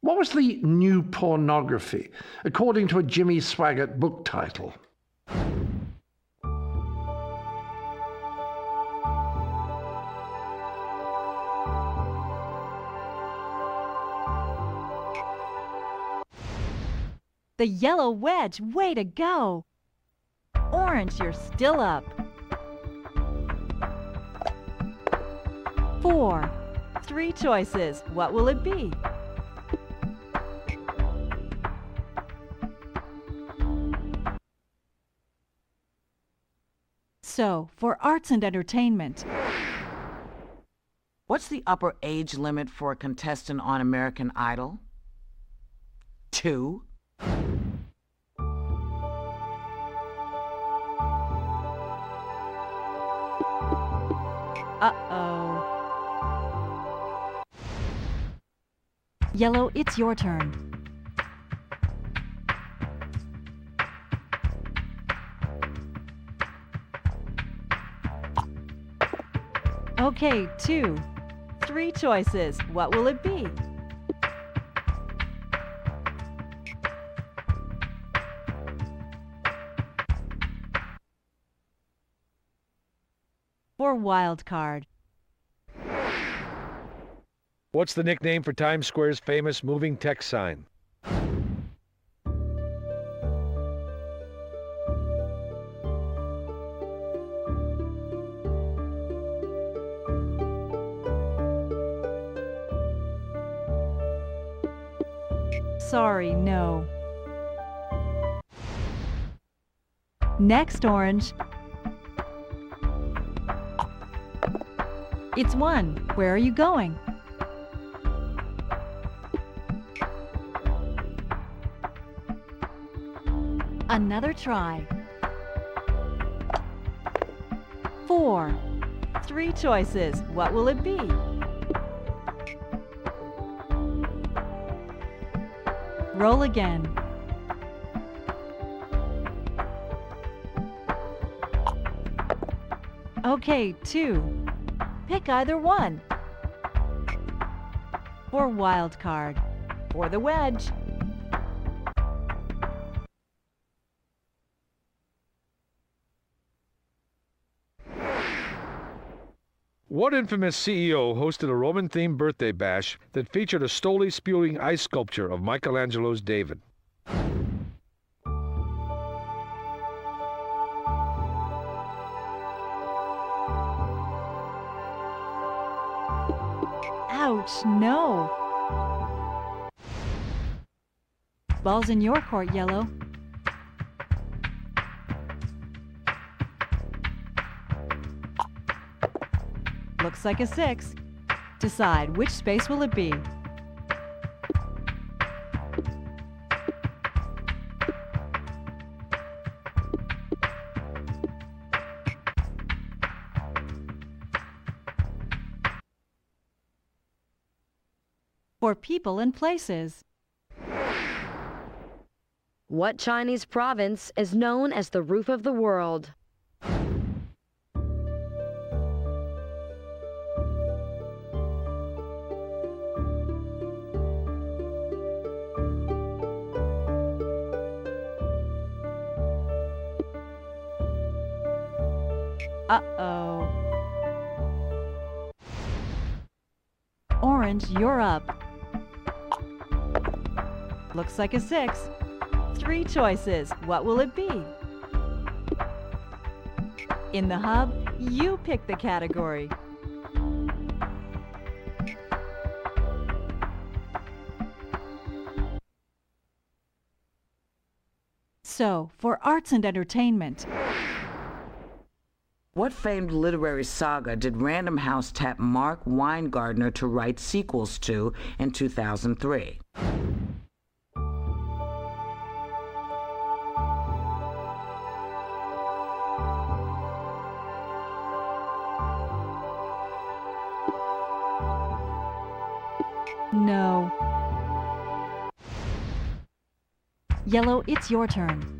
What was the new pornography, according to a Jimmy Swaggart book title? The yellow wedge, way to go! Orange, you're still up. 4. 3 choices. What will it be? So, for arts and entertainment, What's the upper age limit for a contestant on American Idol? 2. uh-oh. Yellow, it's your turn. Okay, 2. 3 choices. What will it be? For wild card. What's the nickname for Times Square's famous moving text sign? Sorry, no. Next, orange. It's 1. Where are you going? Another try. 4. 3 choices. What will it be? Roll again. Okay, 2. Pick either one. For wild card. For the wedge. What infamous CEO hosted a Roman-themed birthday bash that featured a stoli spewing ice sculpture of Michelangelo's David? Ouch, no. Ball's in your court, yellow. Looks like a 6. Decide, which space will it be? For people and places. What Chinese province is known as the roof of the world? Uh-oh. Orange, you're up. Looks like a 6. 3 choices. What will it be? In the hub, you pick the category. So, for arts and entertainment, What famed literary saga did Random House tap Mark Weingartner to write sequels to in 2003? No. Yellow, it's your turn.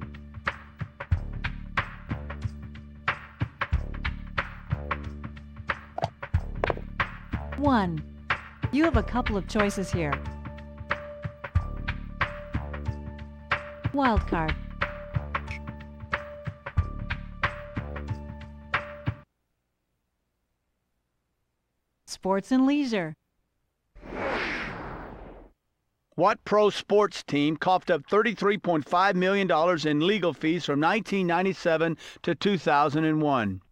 One. You have a couple of choices here. Wild card. Sports and leisure. What pro sports team coughed up $33.5 million in legal fees from 1997 to 2001?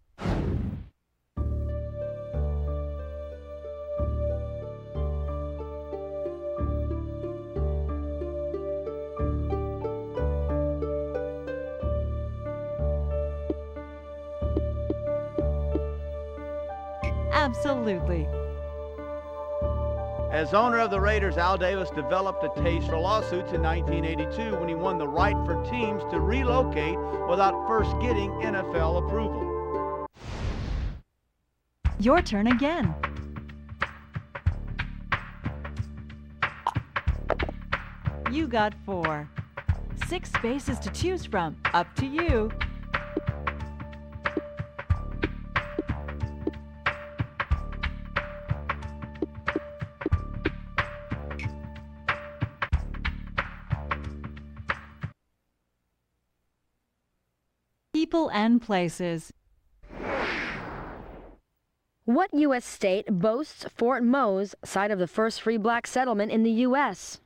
Absolutely. As owner of the Raiders, Al Davis developed a taste for lawsuits in 1982 when he won the right for teams to relocate without first getting NFL approval. Your turn again. You got 4. 6 spaces to choose from. Up to you. People and places. What U.S. state boasts Fort Mose, site of the first free black settlement in the U.S.?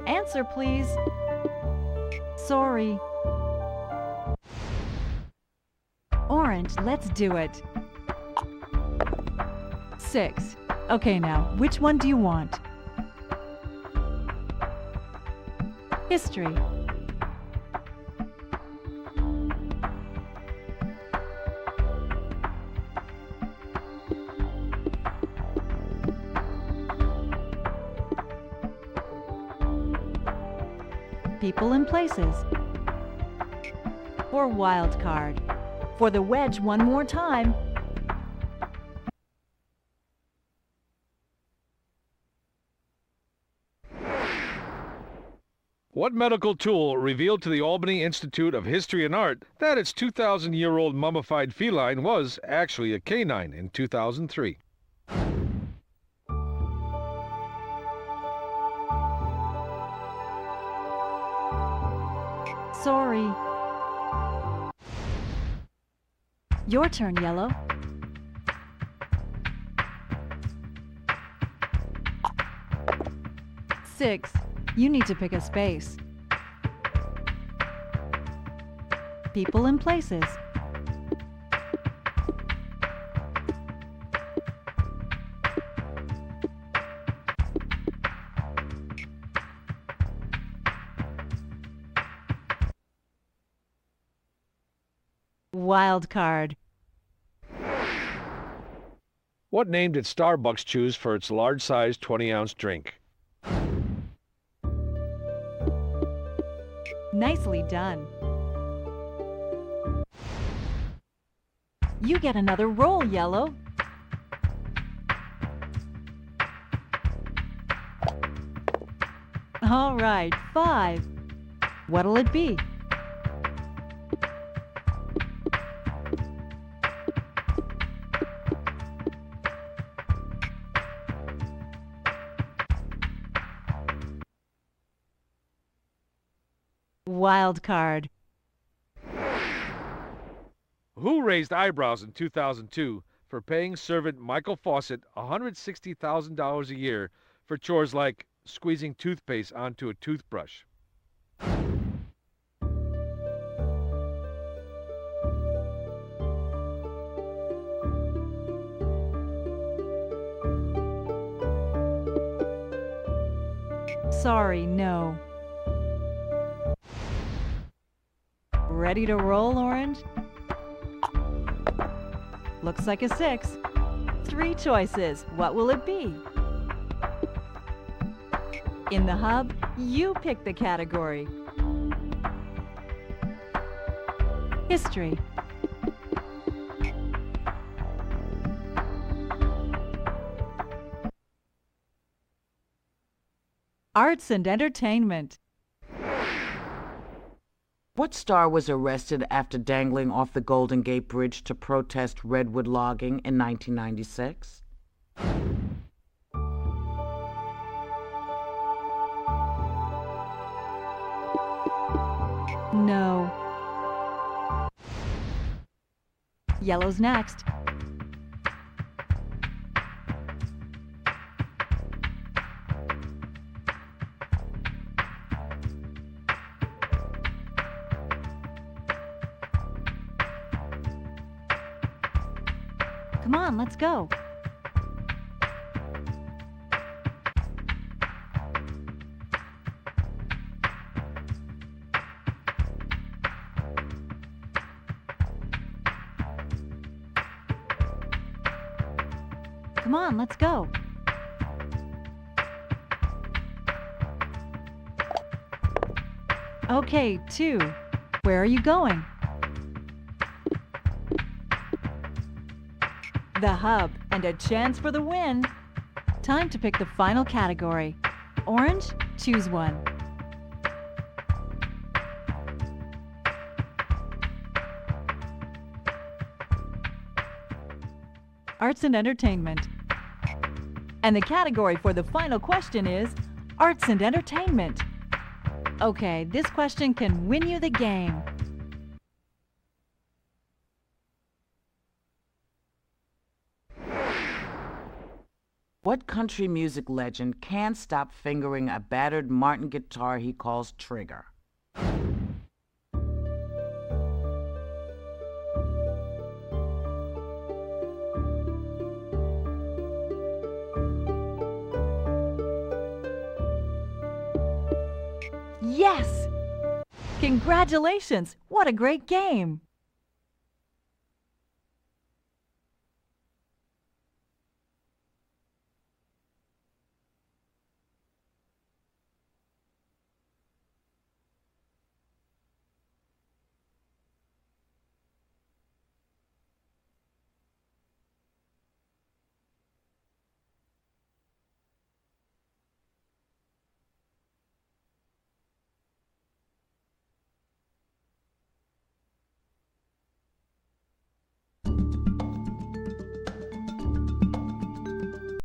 Answer, please. Sorry. Orange, let's do it. 6. Okay, now, which one do you want? History. People and places. Or wild card. For the wedge one more time. What medical tool revealed to the Albany Institute of History and Art that its 2,000-year-old mummified feline was actually a canine in 2003? Sorry. Your turn, Yellow. 6. You need to pick a space. People and places. Wild card. What name did Starbucks choose for its large-sized 20-ounce drink? Nicely done. You get another roll, Yellow. All right, 5. What'll it be? Wild card. Who raised eyebrows in 2002 for paying servant Michael Fawcett $160,000 a year for chores like squeezing toothpaste onto a toothbrush? Sorry, no. Ready to roll, Orange? Looks like a 6. 3 choices. What will it be? In the hub, you pick the category. History. Arts and entertainment. What star was arrested after dangling off the Golden Gate Bridge to protest redwood logging in 1996? No. Yellow's next. Come on, let's go. Come on, let's go. Okay, 2. Where are you going? The hub, and a chance for the win. Time to pick the final category. Orange, choose one. Arts and entertainment. And the category for the final question is Arts and entertainment. Okay, this question can win you the game. What country music legend can't stop fingering a battered Martin guitar he calls Trigger? Yes! Congratulations! What a great game!